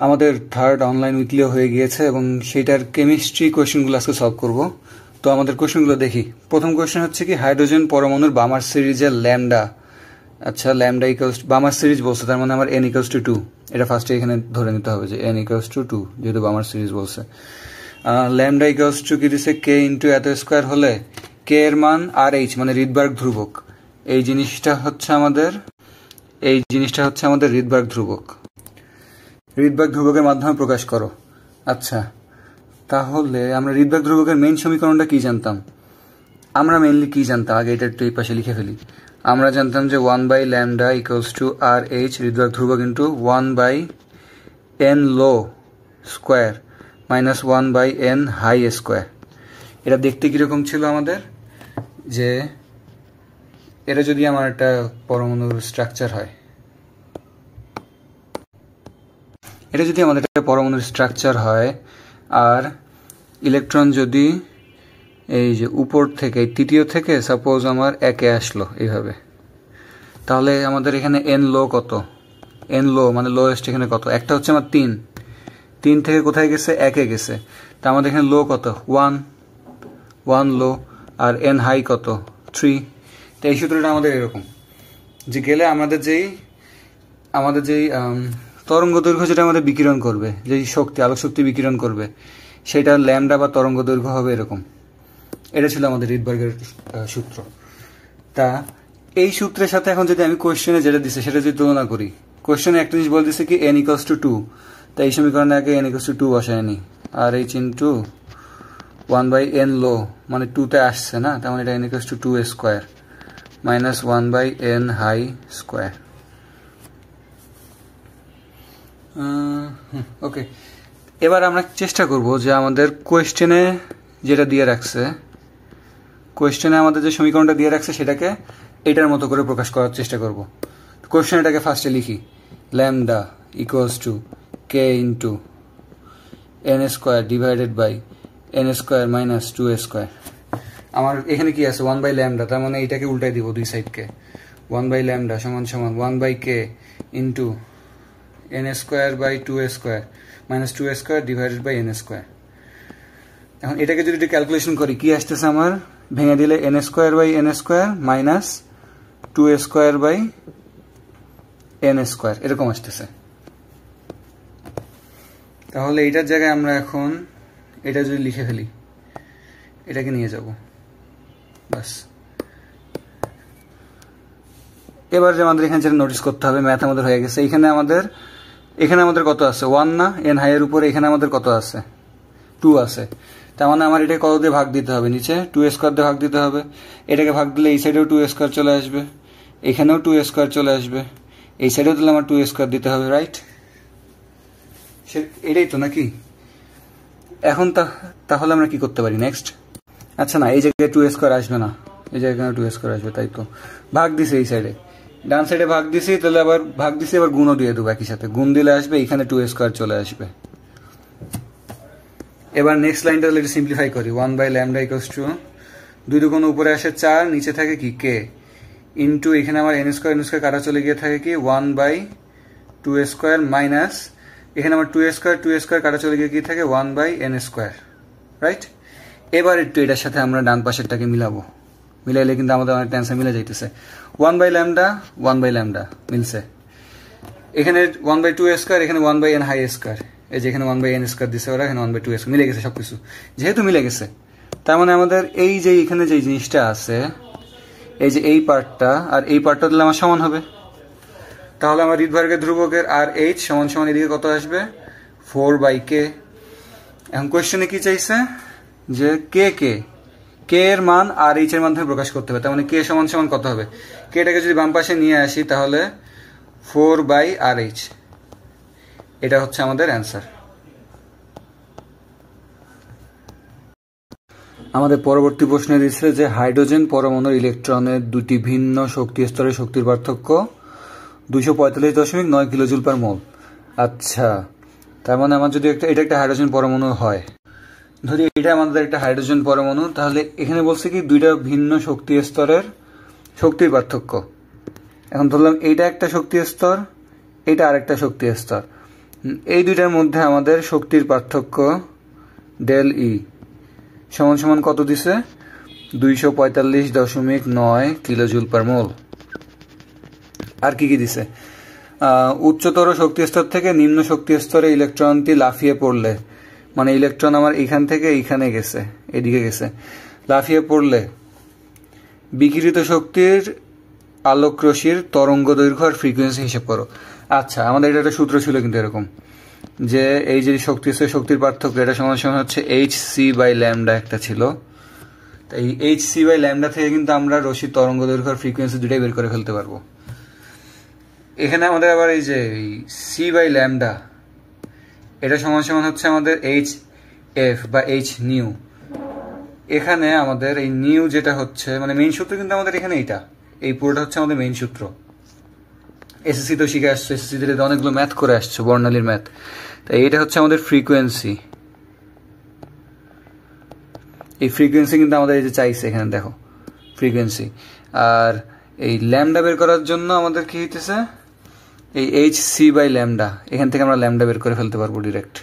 আমাদের third online উইকলিও হয়ে গিয়েছে এবং সেটার কেমিস্ট্রি কোয়েশ্চেনগুলো আজকে সলভ করব। তো আমাদের কোয়েশ্চেনগুলো দেখি। প্রথম কোয়েশ্চেন হচ্ছে কি, হাইড্রোজেন পরমাণুর বামার সিরিজের ল্যামডা, আচ্ছা ল্যামডা ইকুয়ালস বামার সিরিজ বলছে, তার মানে আমার n ইকুয়ালস টু 2, এটা ফার্স্টে এখানে ধরে নিতে হবে যে n ইকুয়ালস টু 2, যেহেতু বামার সিরিজ বলছে। ল্যামডা ইকুয়ালস টু কি দিছে, k ইন্টু এত স্কোয়ার হলে k এর মান আর এইচ মানে রিডবার্গ ধ্রুবক, এই জিনিসটা হচ্ছে আমাদের রিডবার্গ ধ্রুবক। রিডবার্গ ধ্রুবকের মাধ্যমে প্রকাশ করো। আচ্ছা, তাহলে আমরা রিডবার্গ ধ্রুবকের মেইন সমীকরণটা কি জানতাম? আমরা মেইনলি কি জানতাম আগে এটা একটু এই পাশে লিখে ফেলি। আমরা জানতাম যে 1 by lambda equals to R H Rydberg ধ্রুবক into 1 by n low square minus 1 by n high square. এটা দেখতে কিরকম ছিল আমাদের, যে এটা যদি আমার একটা পরমাণুর স্ট্রাকচার হয়, এটা যদি আমাদের একটা পরমাণুর স্ট্রাকচার হয় আর ইলেকট্রন যদি এই যে উপর থেকে তৃতীয় থেকে সাপোজ আমার একে আসলো এইভাবে, তাহলে আমাদের এখানে এন লো কত, এন লো মানে লোয়েস্ট এখানে কত, একটা হচ্ছে আমার 3 থেকে কোথায় গেছে, একে গেছে, তা আমাদের এখানে লো কত 1 লো, আর এন হাই কত 3। তো এই সূত্রটা আমাদের এরকম যে গেলে আমাদের যেই তরঙ্গ দৈর্ঘ্য যেটা আমাদের বিকিরণ করবে, যেই শক্তি আলোক শক্তি বিকিরণ করবে, সেটা ল্যামডা বা তরঙ্গ দৈর্ঘ্য হবে এরকম। এটা ছিল আমাদের রিডবার্গের সূত্র। তা এই সূত্রের সাথে এখন যদি আমি কোয়েশ্চেনে যেটা দিছে সেটা যদি তুলনা করি, কোয়েশ্চেনে একটা জিনিস বলে দিচ্ছে কি n ইকুয়ালস টু 2, তাই এই সমীকরণে আগে n ইকুয়ালস টু 2 বসায়নি, R H into 1 by n low মানে 2তে আসছে না, তার মানে এটা n equals to 2 square minus 1 by n high square. Okay, এবার আমরা চেষ্টা করব যে আমাদের কোয়েশ্চেনে যেটা দিয়ে রাখছে, কোয়েশ্চেনে আমাদের যে সমীকরণটা দিয়ে রাখছে সেটাকে এটার মতো করে প্রকাশ করার চেষ্টা করব। কোয়েশ্চেন এটাকে ফার্স্টে লিখি, lambda equals to k into n square divided by n square minus 2 square. আমার এখানে কি আছে 1 বাই ল্যামডা, তার মানে এটাকে উল্টাই দিব দুই সাইডকে, 1 বাই ল্যামডা সমান সমান 1 by k into n square by 2 square minus 2 square divided by n square. এখন এটাকে যদি ক্যালকুলেশন করি কি আসতেছে আমার, ভেঙে দিলে n square by n square minus 2 square by n square এরকম আসতেছে। তাহলে এইটার জায়গায় আমরা এখন এটা যদি লিখে ফেলি, এটাকে নিয়ে যাব বাস। এবার যে আমাদের এখানে যেটা নোটিস করতে হবে, ম্যাথ আমাদের হয়ে গেছে। এখানে আমাদের কত আছে 1 না, এন হাই এর উপরে এখানে আমাদের কত আছে 2 আছে, তার মানে আমার এটাকে কত দিয়ে ভাগ দিতে হবে, নিচে 2 স্কোয়ার দিয়ে ভাগ দিতে হবে। এটাকে ভাগ দিলে এই সাইডেও 2 স্কোয়ার চলে আসবে, এখানেও 2 স্কোয়ার চলে আসবে, এই সাইডেও দিলে আমার 2 স্কোয়ার দিতে হবে, রাইট? এটাই তো নাকি? এখন তাহলে আমরা কি করতে পারি নেক্সট? আচ্ছা না, এই জায়গায় 2 স্কোয়ার আসবে না, এই জায়গায় 2 স্কোয়ার আসবে, তাই তো ভাগ দিছে এই সাইডে, ডান সাইডে ভাগ দিছি, তাহলে আবার ভাগ দিছি আবার গুণও দিয়ে দেবো একই সাথে, গুণ দিলে আসবে এখানে 2 স্কোয়ার চলে আসবে। এবার নেক্সট লাইনটা তাহলে সিম্পলিফাই করি, 1 বাই ল্যামডা ইকুয়ালস টু 2 দুগুণ উপরে আসে 4, নিচে থাকে কি কে ইন্টু এখানে আমার এন স্কোয়ার কাটা চলে গিয়ে থাকে কি 1 বাই 2 স্কোয়ার মাইনাস এখানে আমার 2 স্কোয়ার কাটা চলে গিয়ে কি থাকে 1 বাই এন স্কোয়ার, রাইট? এবার একটু এটার সাথে আমরা ডান পাশেরটাকে মিলাইলে কিন্তু আমাদের অনেক অ্যান্সার মিলে যাইতেছে। 1 বাই ল্যামডা মিলছে, এখানে 1 বাই 2 স্কোয়ার, এখানে 1 বাই এন হাই স্কোয়ার, এই যে এখানে 1 বাই এন স্কোয়ার দিচ্ছে ওরা, এখানে 1 বাই 2 স্কোয়ার মিলে গেছে সবকিছু। যেহেতু মিলে গেছে, তার মানে আমাদের এই যে এখানে যে জিনিসটা আছে, এই যে এই পার্টটা আর এই পার্টটা দিলে আমার সমান হবে। তাহলে আমার রিডবার্গের ধ্রুবকের আর এইচ সমান সমান এদিকে কত আসবে 4 বাই কে। এখন কোয়েশ্চেনে কি চাইছে যে কে এর মান আর এইচ এর মাধ্যমে প্রকাশ করতে হবে, তার মানে কে সমান সমান কত হবে, কে এটাকে যদি বাম পাশে নিয়ে আসি তাহলে 4 বাই আর এইচ, এটা হচ্ছে আমাদের অ্যান্সার। আমাদের পরবর্তী প্রশ্নে দিচ্ছে যে হাইড্রোজেন পরমাণুর ইলেকট্রনের দুটি ভিন্ন শক্তি স্তরের শক্তির পার্থক্য 245.9 কিলোজুল পার মোল। আচ্ছা, তার মানে আমার যদি এটা একটা হাইড্রোজেন পরমাণু হয়, ধরি এটা আমাদের একটা হাইড্রোজেন পরমাণু, তাহলে এখানে বলছে কি দুইটা ভিন্ন শক্তি স্তরের শক্তির পার্থক্য। এখন ধরলাম এইটা একটা শক্তি স্তর, এটা আরেকটা শক্তি স্তর, এই দুইটার মধ্যে আমাদের শক্তির পার্থক্য ডেল ই সমান সমান কত দিছে 245.9 কিলোজুল পার মোল। আর কি কি দিছে, উচ্চতর শক্তি স্তর থেকে নিম্ন শক্তি স্তরে ইলেকট্রনটি লাফিয়ে পড়লে, মানে ইলেকট্রন আমার এখান থেকে এইখানে গেছে, এদিকে গেছে, লাফিয়ে পড়লে বিকিরিত শক্তির আলোক রশ্মির তরঙ্গ দৈর্ঘ্য আর ফ্রিকোয়েন্সি হিসেব করো। আচ্ছা, আমাদের এটা একটা সূত্র ছিল কিন্তু এরকম, যে এই যে শক্তি স্তর শক্তির পার্থক্য এটা সমান সমান হচ্ছে hc/λ একটা ছিল। এই hc/λ থেকে কিন্তু আমরা রশ্মির তরঙ্গ দৈর্ঘ্য আর ফ্রিকোয়েন্সি দুটাই বের করে ফেলতে পারবো। এখানে আমাদের আবার এই যে c/λ এটা সমান সমান হচ্ছে আমাদের hf বা h নিউ। এখানে আমাদের এই নিউ যেটা হচ্ছে মানে মেইন সূত্র কিন্তু আমাদের এখানে এইটা, এই পুরোটা হচ্ছে আমাদের মেইন সূত্র। এসএসসি তো শিখে আসছো, এসএসসি তে অনেকগুলো ম্যাথ করে আসছো, বর্ণালীর ম্যাথ। তাই এটা হচ্ছে আমাদের ফ্রিকোয়েন্সি। এই ফ্রিকোয়েন্সি কিন্তু আমাদের এই যে চাইছে এখানে দেখো ফ্রিকোয়েন্সি। আর এই ল্যামডা বের করার জন্য আমাদের কি হইতেছে, এই hc/λ এখান থেকে আমরা ল্যামডা বের করে ফেলতে পারবো ডিরেক্ট,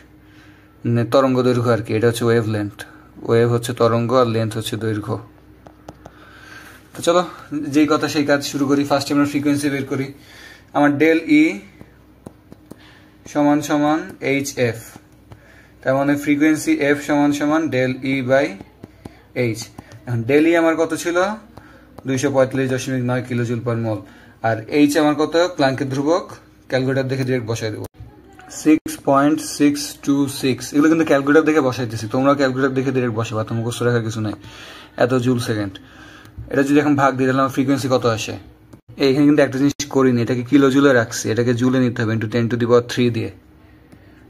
মানে তরঙ্গ দৈর্ঘ্য আর কি। এটা হচ্ছে ওয়েভ লেন্থ, ওয়েভ হচ্ছে তরঙ্গ আর লেন্থ হচ্ছে দৈর্ঘ্য। তো চলো যেই কথা সেই কাজ শুরু করি। ফার্স্টে আমরা ফ্রিকোয়েন্সি বের করি। আমার ডেল ই সমান সমান hf, তার মানে ফ্রিকোয়েন্সি f সমান সমান ডেল ই বাই h। এখন ডেল ই আমার কত ছিল 245.9 কিলোজুল পার মোল, আর h আমার কত প্ল্যাঙ্কের ধ্রুবক, ক্যালকুলেটর দেখে ডিরেক্ট বসাই দেবো 6.626। এগুলো কিন্তু ক্যালকুলেটর দেখে বসাইতেছি, তোমরা ক্যালকুলেটর দেখে ডিরেক্ট বসাবা, তোমার মুখস্থ রাখার কিছু নাই। এত জুল সেকেন্ড, এটা যদি এখন ভাগ দিয়ে দিলে আমার ফ্রিকোয়েন্সি কত আসে। এইখানে কিন্তু একটা জিনিস করিনি, এটাকে কিলো জুলে রাখছি, এটাকে জুলে নিতে হবে ইন্টু 10⁻³ দিয়ে।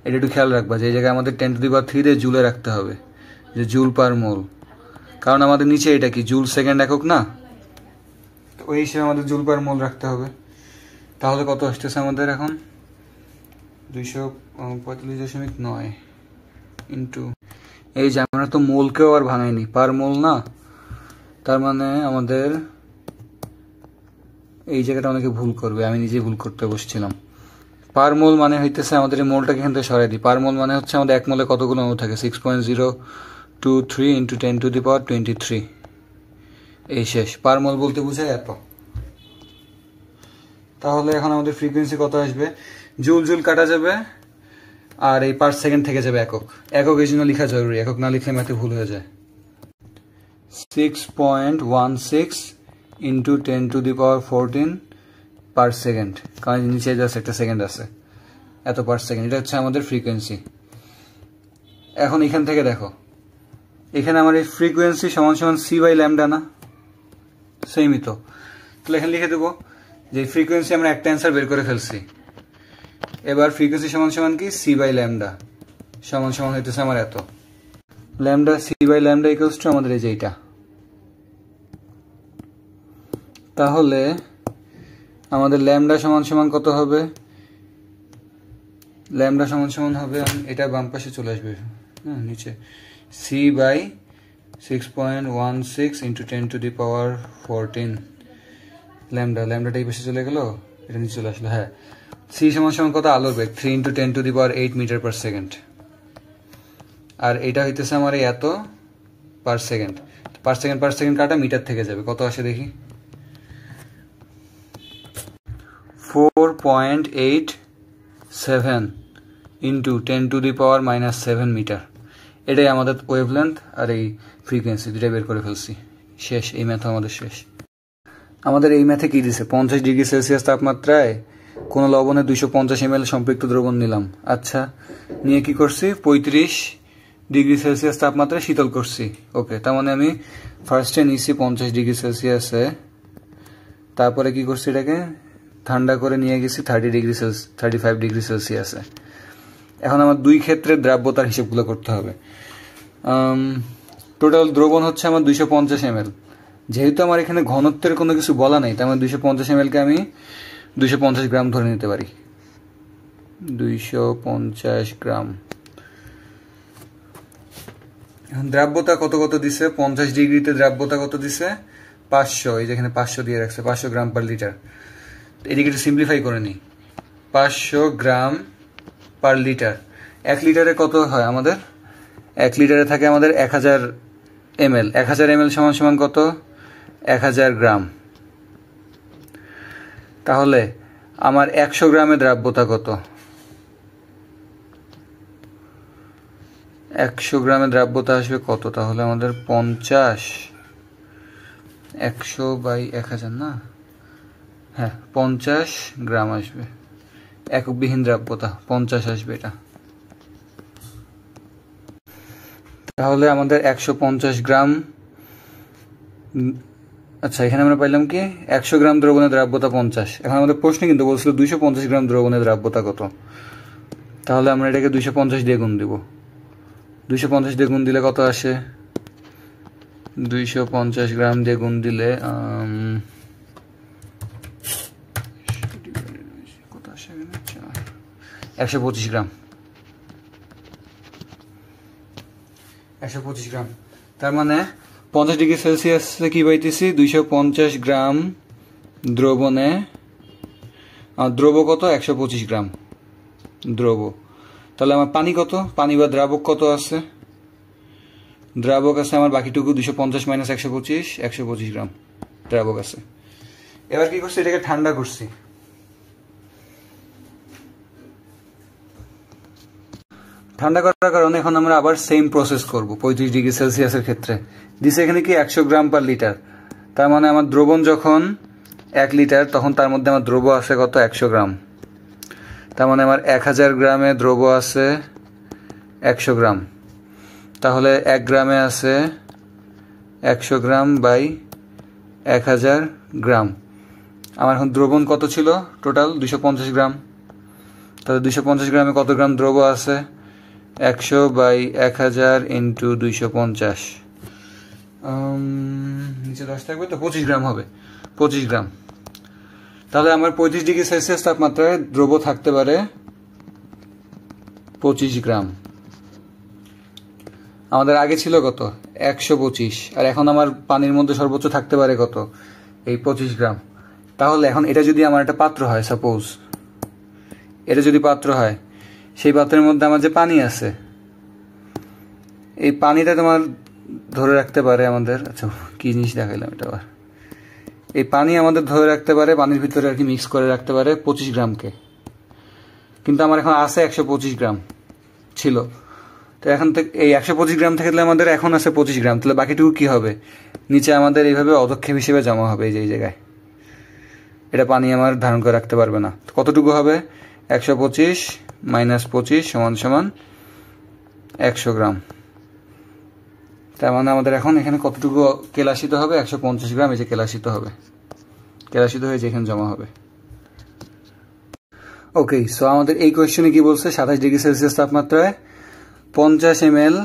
এটা একটু খেয়াল রাখবা যে এই জায়গায় আমাদের 10⁻³ দিয়ে জুলে রাখতে হবে, যে জুল পার মোল, কারণ আমাদের নিচে এটা কি জুল সেকেন্ড একক না, তো ওই হিসেবে আমাদের জুল পার মোল রাখতে হবে। তাহলে কত আসতেছে আমাদের এখন 245.9 ইন্টু এই যে আমরা তো মোলকেও আর ভাঙাইনি, পার মোল না, তার মানে আমাদের এই জায়গাটা অনেকে ভুল করবে, আমি নিজেই ভুল করতে বসছিলাম। পার মোল মানে হইতেছে আমাদের এই মোলটাকে এখান থেকে সরাই দিই। পার মোল মানে হচ্ছে আমাদের এক মোলে কতগুলো অণু থাকে, 6.023 ইন্টু 10⁻23। এই শেষ, পার মোল বলতে বুঝায় এত। তাহলে এখন আমাদের ফ্রিকোয়েন্সি কত আসবে, জুল জুল কাটা যাবে আর এই পার সেকেন্ড থেকে যাবে একক। একক এই জন্য লেখা জরুরি, একক না লিখলে ম্যাথে ভুল হয়ে যায়। 6.16 ইন্টু 10⁻14 পার সেকেন্ড, কারণ নিচে জাস্ট একটা সেকেন্ড আছে, এত পার সেকেন্ড। এটা হচ্ছে আমাদের ফ্রিকোয়েন্সি। এখন এখান থেকে দেখো, এখানে আমার এই ফ্রিকোয়েন্সি সমান সমান c/λ না, সেমই তো। তাহলে এখানে লিখে দেবো যে ফ্রিকোয়েন্সি আমরা একটা অ্যান্সার বের করে ফেলছি। এবার ফ্রিকোয়েন্সি সমান সমান কি c/λ সমান সমান হইতেছে আমার এত, ল্যামডা c/λ ইকুয়ালস টু আমাদের এই যে এইটা। তাহলে আমাদের ল্যামডা সমান সমান কত হবে, ল্যামডা সমান সমান হবে, এটা বাম পাশে চলে আসবে, হ্যাঁ নিচে, c/6.16 ইন্টু 10⁻14 ল্যামডা, ল্যামডাটা এই পাশে চলে গেল, এটা নিচে চলে আসলো। হ্যাঁ, c সমান সমান কত, আলোর বেগ 3 ইন্টু 10⁸ মিটার পার সেকেন্ড, আর এটা হইতেছে আমার এই এত পার সেকেন্ড। পার সেকেন্ড কাটা মিটার থেকে যাবে, কত আসে দেখি, 4.87 ইন্টু 10⁻⁻7 মিটার। এটাই আমাদের ওয়েভলেন্থ আর এই ফ্রিকোয়েন্সি দুটাই বের করে ফেলছি। শেষ, এই ম্যাথ আমাদের শেষ। আমাদের এই ম্যাথে কি দিছে, 50 ডিগ্রি সেলসিয়াস তাপমাত্রায় কোনো লবণে 250 ml সম্পৃক্ত দ্রবণ নিলাম। আচ্ছা, নিয়ে কি করছি, 35 ডিগ্রি সেলসিয়াস তাপমাত্রায় শীতল করছি। ওকে, তার মানে আমি ফার্স্টে নিয়েছি 50 ডিগ্রি সেলসিয়াসে, তারপরে কি করছি, এটাকে ঠান্ডা করে নিয়ে গেছি 35 ডিগ্রি সেলসিয়াসে। এখন আমার দুই ক্ষেত্রে দ্রাব্যতার হিসেবগুলো করতে হবে। টোটাল দ্রবণ হচ্ছে আমার 250 ml। যেহেতু আমার এখানে ঘনত্বের কোনো কিছু বলা নেই, তার মানে 250 ml কে আমি 250 গ্রাম ধরে নিতে পারি। 250 গ্রাম। দ্রাব্যতা কত কত দিছে, 50 ডিগ্রিতে দ্রাব্যতা কত দিছে, 500। এই যেখানে 500 দিয়ে রাখছে, 500 গ্রাম পার লিটার। এদিকে একটু সিম্পলিফাই করে নিই, 500 গ্রাম পার লিটার। 1 লিটারে কত হয় আমাদের? 1 লিটারে থাকে আমাদের 1000 ml। 1000 ml সমান সমান কত? 1000 গ্রাম। তাহলে আমার 100 গ্রামের দ্রাব্যতা কত? 100 গ্রামের দ্রাব্যতা আসবে কত? তাহলে আমাদের 50, 100/1000 না, হ্যাঁ 50 গ্রাম আসবে। এককবিহীন দ্রাব্যতা 50 আসবে এটা। তাহলে আমাদের 150 গ্রাম, আচ্ছা এখানে আমরা পাইলাম কি 100 গ্রাম দ্রবণের দ্রাব্যতা 50। এখন আমাদের প্রশ্নে কিন্তু বলছিল 250 গ্রাম দ্রবণের দ্রাব্যতা কত। তাহলে আমরা এটাকে 250 দিয়ে গুণ দিব। 250 দিয়ে গুণ দিলে কত আসে? 250 গ্রাম দিয়ে গুণ দিলে কত আসে? 125 গ্রাম। 125 গ্রাম। তার মানে 50 ডিগ্রি সেলসিয়াসে কি পাইতেছি? 250 গ্রাম দ্রবণে, দ্রব কত? 125 গ্রাম দ্রব। তাহলে আমার পানি কত? পানি বা দ্রাবক কত আছে? দ্রাবক আছে আমার বাকিটুকু 250 - 125, 125 গ্রাম দ্রাবক আছে। এবার কি করছি? এটাকে ঠান্ডা করছি। ঠান্ডা করার কারণে এখন আমরা আবার সেম প্রসেস করব 35 ডিগ্রি সেলসিয়াসের ক্ষেত্রে। দিছে এখানে কি 100 গ্রাম পার লিটার। তার মানে আমার দ্রবণ যখন 1 লিটার তখন তার মধ্যে আমার দ্রব আছে কত? 100 গ্রাম। তার মানে আমার 1000 গ্রামে দ্রব আছে 100 গ্রাম। তাহলে 1 গ্রামে আছে 100 গ্রাম বাই 1000 গ্রাম। আমার এখন দ্রবণ কত ছিল? টোটাল 250 গ্রাম। তাহলে 250 গ্রামে কত গ্রাম দ্রব আছে? 100/1000 × 250, নিচে 10 থাকবে তো 25 গ্রাম হবে। 25 গ্রাম। তাহলে আমার 35 ডিগ্রি সেলসিয়াস তাপমাত্রায় দ্রব থাকতে পারে 25 গ্রাম। আমাদের আগে ছিল কত? 125। আর এখন আমার পানির মধ্যে সর্বোচ্চ থাকতে পারে কত? এই 25 গ্রাম। তাহলে এখন এটা যদি আমার একটা পাত্র হয়, সাপোজ এটা যদি পাত্র হয়, সেই পাত্রের মধ্যে আমার যে পানি আছে, এই পানিটা তোমার ধরে রাখতে পারে আমাদের, আচ্ছা কি জিনিস দেখাইলাম এটা আবার, এই পানি আমাদের ধরে রাখতে পারে, পানির ভিতরে আর কি মিক্স করে রাখতে পারে 25 গ্রামকে। কিন্তু আমার এখন আছে 125 গ্রাম ছিল। তো এখন থেকে এই 125 গ্রাম থেকে আমাদের এখন আছে 25 গ্রাম। তাহলে বাকিটুকু কি হবে? নিচে আমাদের এইভাবে অদক্ষেপ হিসেবে জমা হবে এই জায়গায়। এটা পানি আমার ধারণ করে রাখতে পারবে না। কতটুকু হবে? 125 - 25 = 100 গ্রাম। তার মানে আমাদের এখন এখানে কতটুকু কেলাসিত হবে? 150 গ্রাম। এই যে কেলাসিত হবে, কেলাসিত হয়ে যে এখানে জমা হবে। ওকে, সো আমাদের এই কোয়েশ্চনে কি বলছে? 27 ডিগ্রি সেলসিয়াস তাপমাত্রায় 50 ml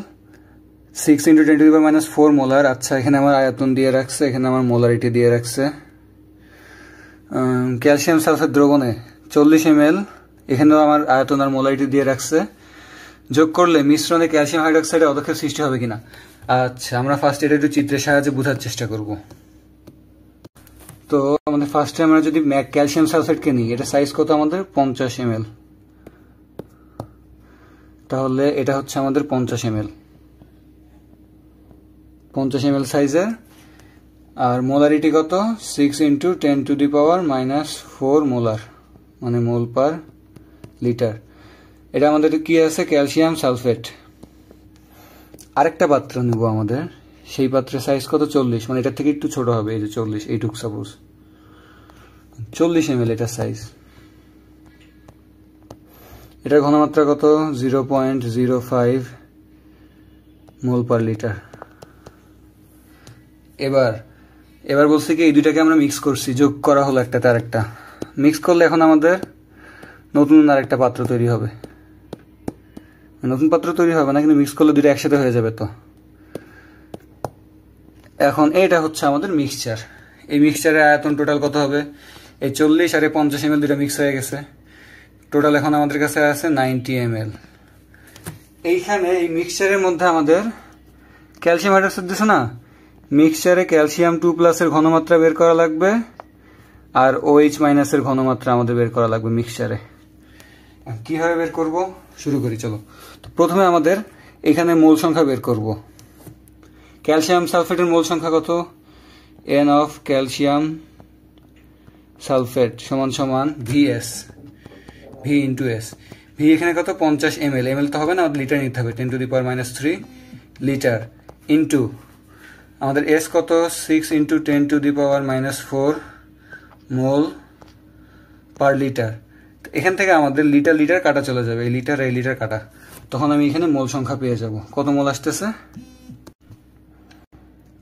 6 × 10⁻⁴ মোলার। আচ্ছা এখানে আমার আয়তন দিয়ে রাখছে, এখানে আমার মোলারিটি দিয়ে রাখছে। ক্যালসিয়াম সালফেট দ্রবণে 40 ml, এখানেও আমার আয়তন আর মোলারিটি দিয়ে রাখছে। যোগ করলে মিশ্রণে ক্যালসিয়াম হাইড্রোক্সাইডের অদক্ষেপ সৃষ্টি হবে কিনা। আচ্ছা আমরা ফার্স্ট এটা একটু চিত্রের সাহায্যে বোঝার চেষ্টা করব। তো আমাদের ফার্স্টে আমরা যদি ক্যালসিয়াম সালফেটকে নিই, এটা সাইজ কত আমাদের? 50 ml। তাহলে এটা হচ্ছে আমাদের 50 ml, 50 ml সাইজের। আর মোলারিটি কত? 6 × 10⁻⁴ মোলার, মানে মোল পার লিটার। এটা আমাদের কি আছে? Calcium sulphate. আরেকটা পাত্র নিব আমাদের, সেই পাত্রের সাইজ কত? 40, মানে এটার থেকে একটু ছোট হবে। এই যে 40, এইটুক সাপোজ 40 ml এটার সাইজ। এটার ঘনমাত্রা কত? 0.05 মোল পার লিটার। এবার বলছি কি এই দুইটাকে আমরা মিক্স করছি, যোগ করা হলো একটা তার একটা। মিক্স করলে এখন আমাদের নতুন আরেকটা পাত্র তৈরি হবে। নতুন পাত্র তৈরি হবে না, কিন্তু মিক্স করলে দুইটা একসাথে হয়ে যাবে। তো এখন এটা হচ্ছে আমাদের মিক্সচার। এই মিক্সচারের আয়তন টোটাল কত হবে? এই 40 আর 50 ml দুইটা মিক্স হয়ে গেছে। টোটাল এখন আমাদের কাছে আছে 90 ml। এইখানে এই মিক্সচারের মধ্যে আমাদের ক্যালসিয়াম হাইড্রোক্সাইড দিছে না, মিক্সচারে ক্যালসিয়াম 2+ এর ঘনমাত্রা বের করা লাগবে, আর OH- এর ঘনমাত্রা আমাদের বের করা লাগবে মিক্সচারে। কিভাবে বের করব শুরু করি চলো। তো প্রথমে আমাদের এখানে মোল সংখ্যা বের করব। ক্যালসিয়াম সালফেটের মোল সংখ্যা কত? n অফ ক্যালসিয়াম সালফেট সমান সমান VS, V into S। V এখানে কত? 50 ml, ml তো হবে না, আমাদের লিটার নিতে হবে, 10⁻³ লিটার, ইন্টু আমাদের S কত? 6 × 10⁻⁻4 মোল পার লিটার। এখান থেকে আমাদের লিটার লিটার কাটা চলে যাবে, এই লিটার কাটা, তখন আমি এখানে মোল সংখ্যা পেয়ে যাব। কত মোল আসতেছে?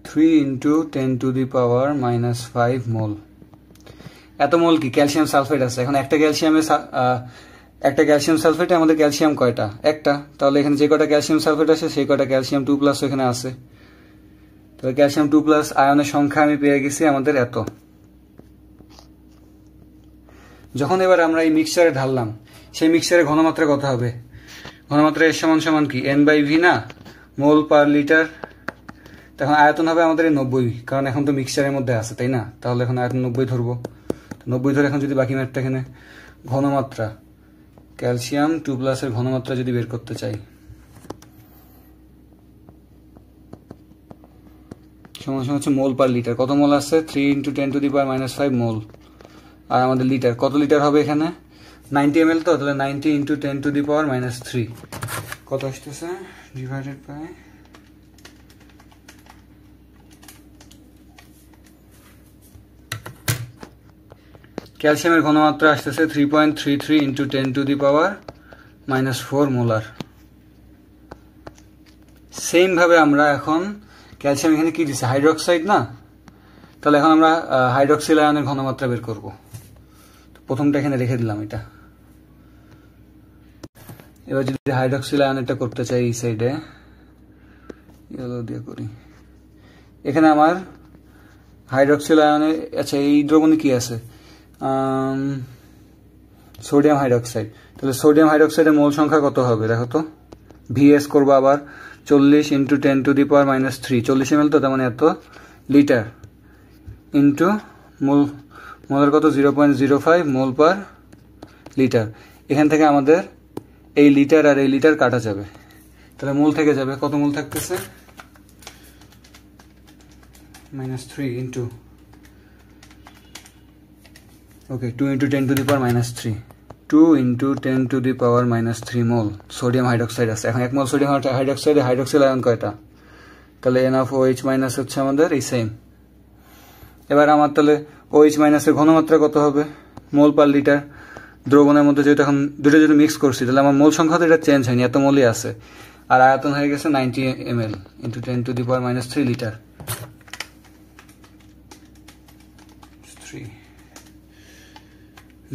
3 × 10⁻⁻5 মোল। এত মোল কি ক্যালসিয়াম সালফেট আছে। এখন একটা ক্যালসিয়াম সালফেটে আমাদের ক্যালসিয়াম কয়টা? একটা। তাহলে এখানে যে কয়টা ক্যালসিয়াম সালফেট আছে সেই কয়টা ক্যালসিয়াম 2+ এখানে আছে। তাহলে ক্যালসিয়াম 2+ আয়নের সংখ্যা আমি পেয়ে গেছি আমাদের এত। যখন এবার আমরা এই মিক্সচারে ঢাললাম, সেই মিক্সচারের ঘনমাত্রা কত হবে? ঘনমাত্রা এর সমান সমান কি n/v না, মোল পার লিটার। তখন আয়তন হবে আমাদের 90, কারণ এখন তো মিক্সচারের মধ্যে আছে, তাই না? তাহলে এখন আয়তন 90 ধরবো। 90 ধরে এখন যদি বাকি ম্যাথটা এখানে ঘনমাত্রা ক্যালসিয়াম 2+ এর ঘনমাত্রা যদি বের করতে চাই, সমান সমান হচ্ছে মোল পার লিটার। কত মোল আছে? 3 × 10⁻⁻5 মোল। আর আমাদের লিটার কত লিটার হবে এখানে? 90 ml তো, তাহলে 90 × 10⁻³ কত আসতেছে? ডিভাইডেড বাই ক্যালসিয়ামের ঘনমাত্রা আসতেছে 3.33 × 10⁻⁻4 মোলার। সেম ভাবে আমরা এখন ক্যালসিয়াম এখানে কি দিচ্ছে? হাইড্রোক্সাইড না? তাহলে এখন আমরা হাইড্রোক্সিল আয়নের ঘনমাত্রা বের করব। প্রথমটা এখানে রেখে দিলাম এটা। এবার যদি হাইড্রোক্সিল আয়নটা করতে চাই এই সাইডে, ইয়েলো দিয়ে করি। এখানে আমার হাইড্রোক্সিল আয়নে, আচ্ছা এই দ্রবণে কি আছে? Sodium hydroxide. তাহলে সোডিয়াম হাইড্রোক্সাইডের মোল সংখ্যা কত হবে দেখো তো। VS করবো আবার 40 × 10⁻³ 40 ml তো, তার মানে এত লিটার, ইন্টু মোলের কত? 0.05 মোল পার লিটার। এখান থেকে আমাদের এই লিটার আর এই লিটার কাটা যাবে, তাহলে মোল থেকে যাবে। কত মোল থাকতেছে? -3 ইন্টু 2 × 10⁻³ 2 × 10⁻³ মোল সোডিয়াম হাইড্রোক্সাইড আছে। এখন 1 মোল সোডিয়াম হাইড্রোক্সাইডে হাইড্রোক্সিল আয়ন কয়টা? তাহলে NaOH- হচ্ছে আমাদের এই সেম। এবার আমার তাহলে OH- এর ঘনমাত্রা কত হবে? মোল পার লিটার। দ্রবণের মধ্যে যেহেতু এখন দুটো যদি মিক্স করছি, তাহলে আমার মোল সংখ্যা তো এটা চেঞ্জ হয়নি, এত মোলই আছে। আর আয়তন হয়ে গেছে 90 ml × 10⁻³ লিটার।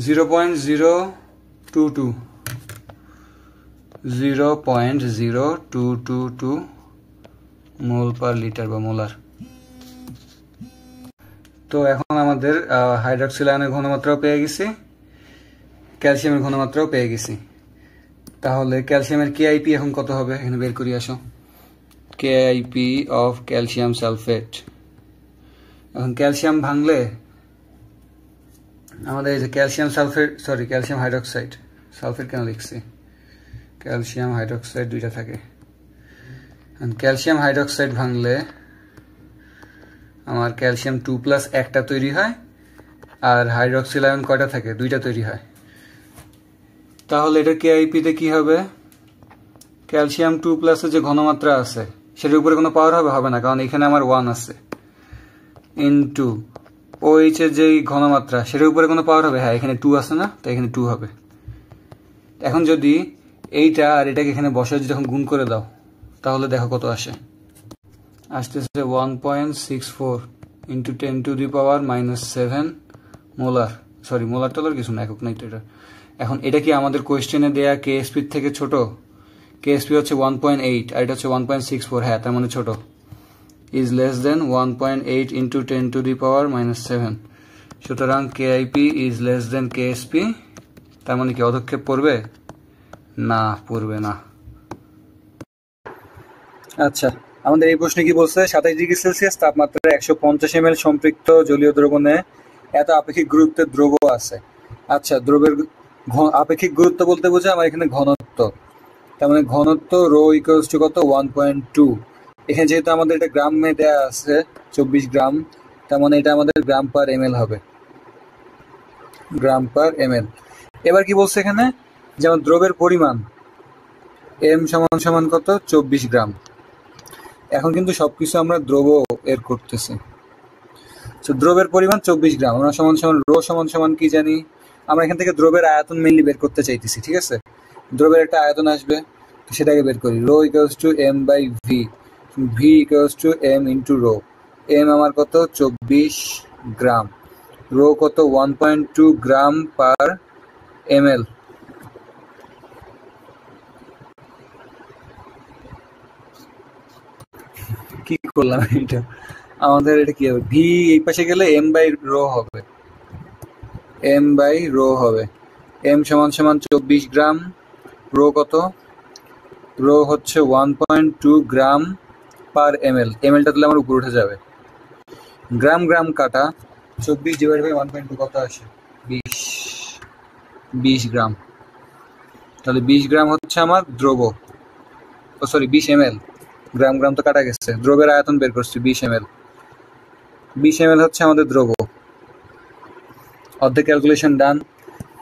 0.0222 মোল পার লিটার বা মোলার। তো এখন আমাদের হাইড্রোক্সিল আয়নের ঘনমাত্রাও পেয়ে গেছি, ক্যালসিয়ামের ঘনমাত্রাও পেয়ে গেছি। তাহলে ক্যালসিয়ামের KIP এখন কত হবে? এখানে বের করি আসো। KIP of calcium sulphate. এখন ক্যালসিয়াম ভাঙলে আমাদের এই যে calcium sulphate, sorry calcium hydroxide, sulphate কেন লিখছি? ক্যালসিয়াম হাইড্রোক্সাইড দুইটা থাকে। ক্যালসিয়াম হাইড্রোক্সাইড ভাঙলে আমার ক্যালসিয়াম 2+ একটা তৈরি হয়, আর হাইড্রোক্সিল আয়ন কয়টা থাকে? দুইটা তৈরি হয়। তাহলে এটা KIP তে কি হবে? ক্যালসিয়াম 2+ এর যে ঘনমাত্রা আছে সেটার উপরে কোনো পাওয়ার হবে না, কারণ এখানে আমার 1 আছে, ইনটু OH এর যেই ঘনমাত্রা সেটার উপরে কোনো পাওয়ার হবে? হ্যাঁ, এখানে 2 আছে না, তাই এখানে 2 হবে। এখন যদি এইটা আর এটাকে এখানে বসায় যদি এখন গুণ করে দাও, তাহলে দেখো কত আসে। আসতেছে 1.64 × 10⁻⁻7 মোলার। সরি, মোলার টলার কিছু না, একক নাই তো এটা। এখন এটা কি আমাদের কোয়েশ্চেনে দেয়া KSP থেকে ছোট? KSP হচ্ছে 1.8 আর এটা হচ্ছে 1.64। হ্যাঁ, তার মানে ছোট। is less than 1.8 × 10⁻⁻7। সুতরাং KIP is less than KSP। তার মানে কি অধক্ষেপ পড়বে? না, পড়বে না। আচ্ছা, আমাদের এই প্রশ্নে কি বলছে? 27°C তাপমাত্রায় 150 ml সম্পৃক্ত জলীয় দ্রবণে এত আপেক্ষিক গুরুত্বের দ্রব্য আছে। আচ্ছা, দ্রবের আপেক্ষিক গুরুত্ব বলতে বোঝায় আমার এখানে ঘনত্ব, তার মানে ঘনত্ব রো ইকুয়ালস টু কত 1.2। এখানে যেহেতু আমাদের এটা গ্রামে দেওয়া আছে 24 গ্রাম, তার মানে এটা আমাদের গ্রাম পার এমএল হবে, গ্রাম পার এমএল। এবার কি বলছে এখানে, যেমন দ্রবের পরিমাণ এম সমান সমান কত 24 গ্রাম। এখন কিন্তু সবকিছু আমরা দ্রব এর করতেছি, দ্রবের পরিমাণ 24 গ্রাম, আমরা সমান সমান রো সমান সমান কি জানি, আমরা এখান থেকে দ্রবের আয়তন মেইনলি বের করতে চাইতেছি, ঠিক আছে। দ্রবের একটা আয়তন আসবে, সেটাকে বের করি। Rho equals to m by v, v equals to m into rho. M আমার কত 24 গ্রাম, রো কত 1.2 গ্রাম পার এমএল। কি করলাম এটা, আমাদের এটা কি হবে, ভি এই পাশে গেলে এম বাই রো হবে, এম বাই রো হবে। এম সমান সমান 24 গ্রাম, রো কত, রো হচ্ছে 1.2 গ্রাম পার এমএল। এমএলটা তাহলে আমার উপরে উঠে যাবে, গ্রাম গ্রাম কাটা 24 ডিভাইড বাই 1.2 কত আসে 20 গ্রাম। তাহলে 20 গ্রাম হচ্ছে আমার দ্রব, ও সরি 20 এমএল, গ্রাম গ্রাম তো কাটা গেছে, দ্রবের আয়তন বের করছি 20 এমএল। 20 এমএল হচ্ছে আমাদের দ্রব, অর্ধেক ক্যালকুলেশন ডান।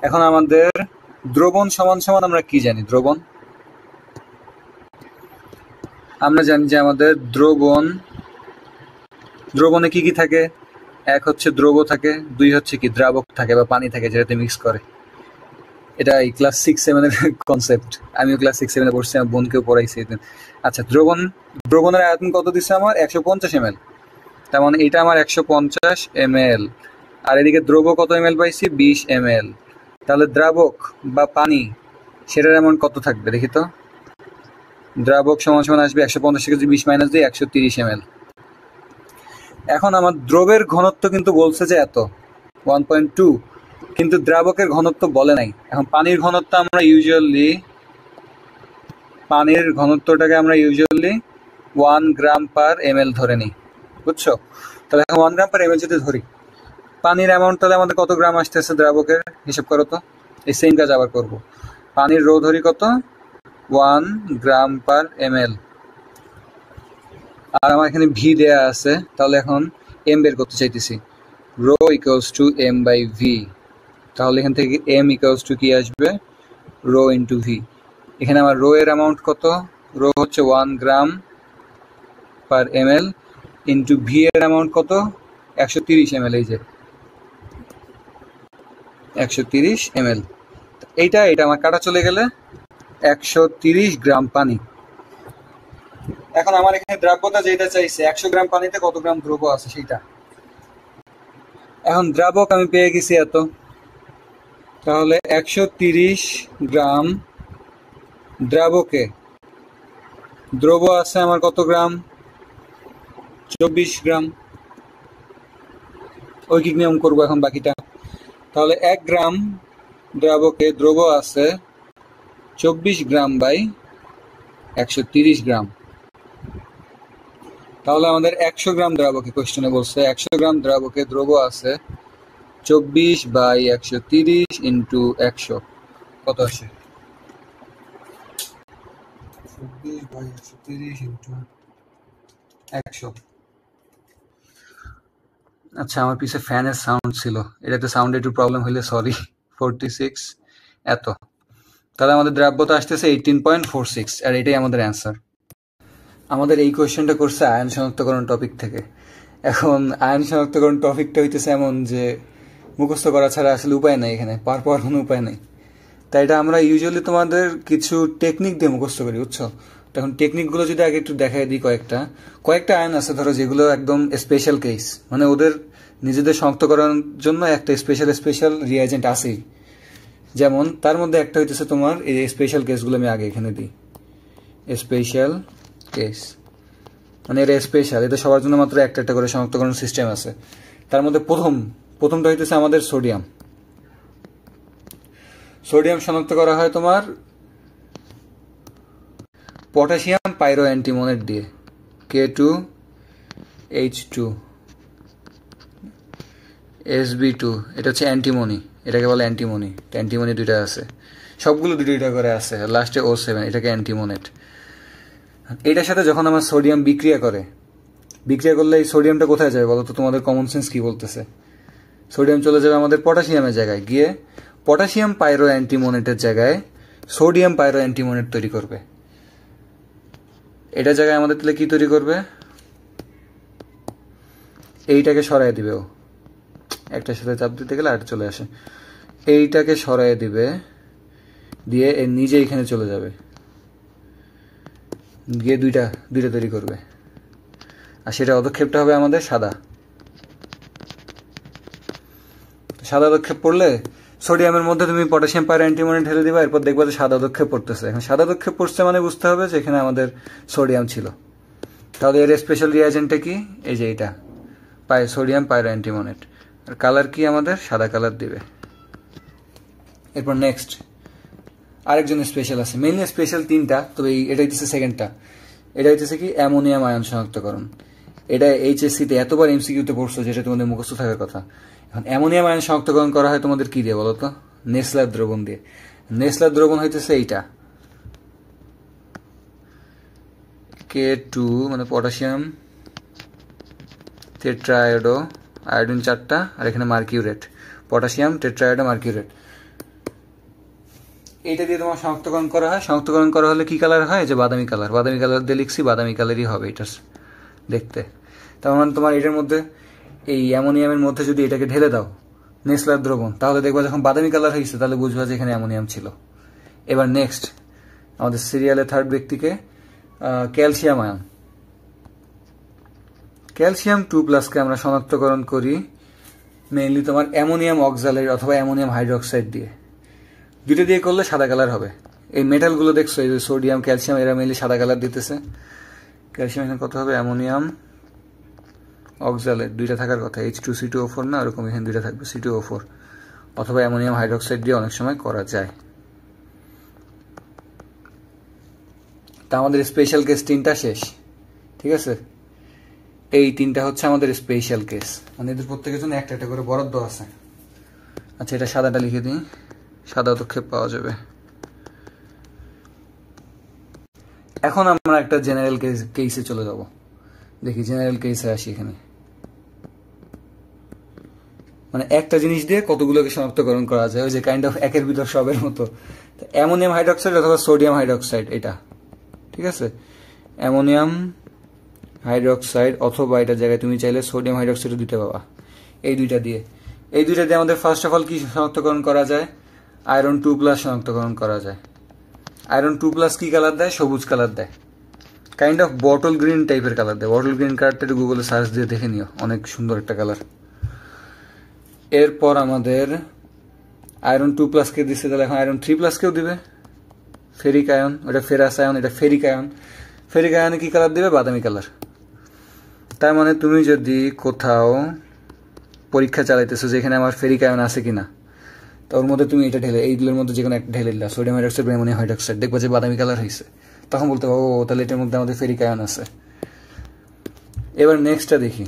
এখন আমাদের দ্রবণ সমান সমান আমরা কি জানি, দ্রবণ আমরা জানি যে আমাদের দ্রবণে কি কি থাকে, এক হচ্ছে দ্রব থাকে, দুই হচ্ছে কি দ্রাবক থাকে বা পানি থাকে যেটাতে মিক্স করে। এটা এই ক্লাস 6-7 এর কনসেপ্ট, আমিও ক্লাস 6-7 পড়ছি, আমার বোনকেও পড়াইছি। আচ্ছা, দ্রবণের আয়তন কত দিচ্ছে আমার 150 ml, তার মানে এটা আমার 150 ml, আর এদিকে দ্রব কত ml পাইছি 20 ml। তাহলে দ্রাবক বা পানি সেটার অ্যামাউন্ট কত থাকবে দেখি তো, দ্রাবক সমান সমান আসবে 150 থেকে যদি 20 মাইনাস দিই 130 ml। এখন আমার দ্রবের ঘনত্ব কিন্তু বলছে যে এত 1.2, কিন্তু দ্রাবকের ঘনত্ব বলে নাই। এখন পানির ঘনত্বটাকে আমরা ইউজুয়ালি 1 গ্রাম পার এমএল ধরে নিই, বুঝছো। তাহলে এখন 1 গ্রাম পার এমএল যদি ধরি, পানির অ্যামাউন্ট তাহলে আমাদের কত গ্রাম আসতেছে দ্রাবকের, হিসাব করো তো। এই সেম কাজ আবার করব, পানির রো ধরি কত 1 গ্রাম পার এমএল, আর আমার এখানে ভি দেয়া আছে, তাহলে এখন এম বের করতে চাইতেছি। Rho equals to m by v, তাহলে এখান থেকে এম ইকুয়ালস টু কি আসবে রো ইন্টু ভি। এখানে আমার রো এর অ্যামাউন্ট কত, রো হচ্ছে 1 গ্রাম পার এমএল ইন্টু ভি এর অ্যামাউন্ট কত 130 ml, এই যে 130 ml। এটা আমার কাটা চলে গেলে 130 গ্রাম পানি। এখন আমার এখানে দ্রাব্যতা যেটা চাইছে 100 গ্রাম পানিতে কত গ্রাম দ্রব্য আছে সেইটা। এখন দ্রাবক আমি পেয়ে গেছি এত, তাহলে 130 গ্রাম দ্রাবকে দ্রব আছে আমার কত গ্রাম 24 গ্রাম। ঐকিক নিয়ম করবো এখন বাকিটা। তাহলে 1 গ্রাম দ্রাবকে দ্রব আছে 24 গ্রাম বাই 130 গ্রাম। তাহলে আমাদের 100 গ্রাম দ্রাবকে, কোশ্চেনে বলছে 100 গ্রাম দ্রাবকে দ্রব আছে 24 বাই 130 ইন্টু 100 কত আসে 24 বাই 130 ইন্টু 100। আচ্ছা, আমার পিছে ফ্যানের সাউন্ড ছিল, এটাতে সাউন্ডে একটু প্রবলেম হইলে সরি। 46 এত, তাহলে আমাদের দ্রাব্যতা আসতেছে 18.46, আর এটাই আমাদের অ্যান্সার। আমাদের এই কোয়েশ্চেনটা করছে আয়ন শনাক্তকরণ টপিক থেকে। এখন আয়ন শনাক্তকরণ টপিকটা হইতেছে এমন যে মুখস্থ করা ছাড়া আসলে উপায় নাই, এখানে পার পাওয়ার কোনো উপায় নেই। তাই এটা আমরা ইউজুয়ালি তোমাদের কিছু টেকনিক দিয়ে মুখস্থ করি, বুঝছো। তখন টেকনিকগুলো যদি আগে একটু দেখাই দিই, কয়েকটা আয়ন আছে ধরো যেগুলো একদম স্পেশাল কেস, মানে ওদের নিজেদের শনাক্তকরণের জন্য একটা স্পেশাল রিয়াজেন্ট আছেই। যেমন তার মধ্যে একটা হইতেছে তোমার এই স্পেশাল কেসগুলো আমি আগে এখানে দিই, স্পেশাল কেস মানে এরা স্পেশাল, এটা সবার জন্য মাত্র একটা একটা করে শনাক্তকরণ সিস্টেম আছে। তার মধ্যে প্রথমটা হইতেছে আমাদের সোডিয়াম শনাক্ত করা হয় তোমার পটাশিয়াম পাইরো অ্যান্টিমোনেট দিয়ে, K2H2 Sb2, এটা হচ্ছে অ্যান্টিমনি, এটাকে বলে অ্যান্টিমনি। অ্যান্টিমনি দুইটা আছে, সবগুলো দুইটা করে আছে, লাস্টে O7, এটাকে অ্যান্টিমোনেট। এটার সাথে যখন আমার সোডিয়াম বিক্রিয়া করলে এই সোডিয়ামটা কোথায় যাবে বলো তো? তোমাদের কমন সেন্স কি বলতেছে? সোডিয়াম চলে যাবে আমাদের পটাশিয়ামের জায়গায়, গিয়ে পটাশিয়াম পাইরো অ্যান্টিমোনেটের জায়গায় সোডিয়াম পাইরো অ্যান্টিমোনেট তৈরি করবে। এটা জায়গায় আমাদের তাহলে কি তৈরি করবে? এইটাকে সরাই দিবে, ও একটার সাথে চাপ দিতে গেলে আর চলে আসে, এইটাকে সরাই দিবে, দিয়ে এর নিজে এখানে চলে যাবে, গিয়ে দুইটা তৈরি করবে। আর সেটা পদক্ষেপটা হবে আমাদের সাদা পদক্ষেপ পড়লে সোডিয়ামের মধ্যে তুমি পটাশিয়াম পাইরো অ্যান্টিমনি ঢেলে দিবা, এরপর দেখবা যে সাদা পদক্ষেপ পড়তেছে। এখন সাদা পদক্ষেপ পড়ছে মানে বুঝতে হবে যে এখানে আমাদের সোডিয়াম ছিল। তাহলে এর স্পেশাল রিয়াজেন্টটা কি? এই যে এইটা সোডিয়াম পাইরো অ্যান্টিমোনেট। আর কালার কি আমাদের? সাদা কালার দিবে। এরপর নেক্সট আরেকজন স্পেশাল আছে, মেইনলি স্পেশাল তিনটা, তবে এটা হইতেছে সেকেন্ডটা। এটা হইতেছে কি? অ্যামোনিয়াম আয়ন শনাক্তকরণ। এটা এইচএসসিতে এতবার এমসিকিউতে পড়ছো, যেটা তোমাদের মুখস্থ থাকার কথা। এখন অ্যামোনিয়াম আয়ন শনাক্তকরণ করা হয় তোমাদের কি দিয়ে বলো তো? নেসলার দ্রবণ দিয়ে। নেসলার দ্রবণ হইতেছে এইটা, K2 মানে পটাশিয়াম টেট্রায়োডো, আয়োডিন 4টা, আর এখানে মার্কিউরেট, পটাশিয়াম টেট্রায়োডো মার্কিউরেট। এইটা দিয়ে তোমার শনাক্তকরণ করা হয়। শনাক্তকরণ করা হলে কি কালার হয়? যে বাদামি কালার। বাদামি কালার দিয়ে লিখছি, বাদামি কালারই হবে এটা দেখতে। তার মানে তোমার এটার মধ্যে, এই অ্যামোনিয়ামের মধ্যে যদি এটাকে ঢেলে দাও নেসলার দ্রবণ, তাহলে দেখবা যখন বাদামি কালার হয়েছে তাহলে বুঝবা যে এখানে অ্যামোনিয়াম ছিল। এবার নেক্সট আমাদের সিরিয়ালে থার্ড ব্যক্তিকে ক্যালসিয়াম আয়ন। ক্যালসিয়াম 2+ আমরা শনাক্তকরণ করি মেইনলি তোমার অ্যামোনিয়াম অক্সালেট অথবা অ্যামোনিয়াম হাইড্রোক্সাইড দিয়ে। দুটো দিয়ে করলে সাদা কালার হবে। এই মেটালগুলো দেখছো, এই সোডিয়াম ক্যালসিয়াম, এরা মেইনলি সাদা কালার দিতেছে। ক্যালসিয়াম এখানে কত হবে? অ্যামোনিয়াম অক্সালেট দুইটা থাকার কথা, H2C2O4 না, ওরকম এখানে দুইটা থাকবে, C2O4, অথবা অ্যামোনিয়াম হাইড্রোক্সাইড দিয়ে অনেক সময় করা যায়। তা আমাদের স্পেশাল কেস তিনটা শেষ, ঠিক আছে? এই তিনটা হচ্ছে আমাদের স্পেশাল কেস, মানে এদের প্রত্যেকের জন্য একটা একটা করে বরাদ্দ আছে। আচ্ছা, এটা সাদাটা লিখে দিই, সাদা পদক্ষেপ পাওয়া যাবে। এখন আমরা একটা জেনারেল কেসে চলে যাব। দেখি জেনারেল কেসে আসি। এখানে মানে একটা জিনিস দিয়ে কতগুলোকে শনাক্তকরণ করা যায়, ওই যে কাইন্ড অফ একের ভিতর সবের মতো। অ্যামোনিয়াম হাইড্রোক্সাইড অথবা সোডিয়াম হাইড্রোক্সাইড, এটা ঠিক আছে? অ্যামোনিয়াম হাইড্রোক্সাইড অথবা এটার জায়গায় তুমি চাইলে সোডিয়াম হাইড্রোক্সাইডও দিতে পাবা। এই দুইটা দিয়ে আমাদের ফার্স্ট অফ অল কি শনাক্তকরণ করা যায়? আয়রন 2+ শনাক্তকরণ করা যায়। আয়রন 2+ কি কালার দেয়? সবুজ কালার দেয়, কাইন্ড অফ বটল গ্রিন টাইপের কালার দেয়। বটল গ্রিন কালারটা একটু গুগলে সার্চ দিয়ে দেখে নিও, অনেক সুন্দর একটা কালার। এরপর আমাদের আয়রন 2+ কে দিচ্ছে, তাহলে এখন আয়রন 3+ কেও দিবে। ফেরিক আয়ন, ওটা ফেরাস আয়ন, এটা ফেরিক আয়ন। ফেরিক আয়নে কি কালার দিবে? বাদামি কালার। তার মানে তুমি যদি কোথাও পরীক্ষা চালাইতেছো যে এখানে আমার ফেরিক আয়ন আছে কিনা, তো ওর মধ্যে তুমি এটা ঢেলে, এইগুলোর মধ্যে যে কোনো একটা ঢেলে দিলা, সোডিয়াম হাইড্রোক্সাইড, অ্যামোনিয়াম হাইড্রোক্সাইড, দেখবা যে বাদামি কালার হয়েছে, তখন বলতে পারো ও তাহলে এটার মধ্যে আমাদের ফেরিক আয়ন আছে। এবার নেক্সটটা দেখি,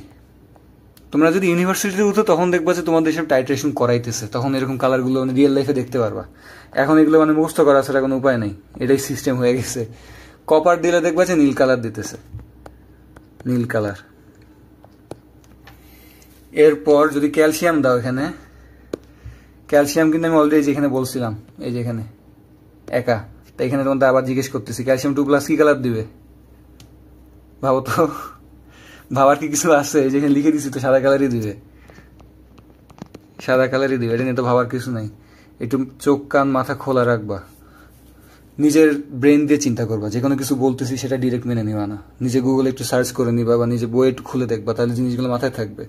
তোমরা যদি ইউনিভার্সিটিতে উঠো তখন দেখবা যে তোমাদের সব টাইট্রেশন করাইতেছে, তখন এরকম কালারগুলো মানে রিয়েল লাইফে দেখতে পারবা। এখন এগুলো মানে মুখস্থ করা ছাড়া কোনো উপায় নেই, এটাই সিস্টেম হয়ে গেছে। কপার দিলে দেখবা যে নীল কালার দিতেছে, নীল কালার। এরপর যদি ক্যালসিয়াম দাও, এখানে ক্যালসিয়াম কিন্তু আমি অলরেডি যেখানে বলছিলাম, এই যে এখানে একা, তাই এখানে তোমাদের আবার জিজ্ঞেস করতেছি ক্যালসিয়াম 2+ কি কালার দিবে? ভাবো তো, ভাবার কি কিছু আছে? যেখানে লিখে দিছি তো সাদা কালারই দিবে, সাদা কালারই দিবে, এটা নিয়ে তো ভাবার কিছু নাই। একটু চোখ কান মাথা খোলা রাখবা, নিজের ব্রেন দিয়ে চিন্তা করবা, যে কোনো কিছু বলতেছি সেটা ডিরেক্ট মেনে নিবা না, নিজে গুগলে একটু সার্চ করে নিবা বা নিজে বই একটু খুলে দেখবা, তাহলে জিনিসগুলো মাথায় থাকবে।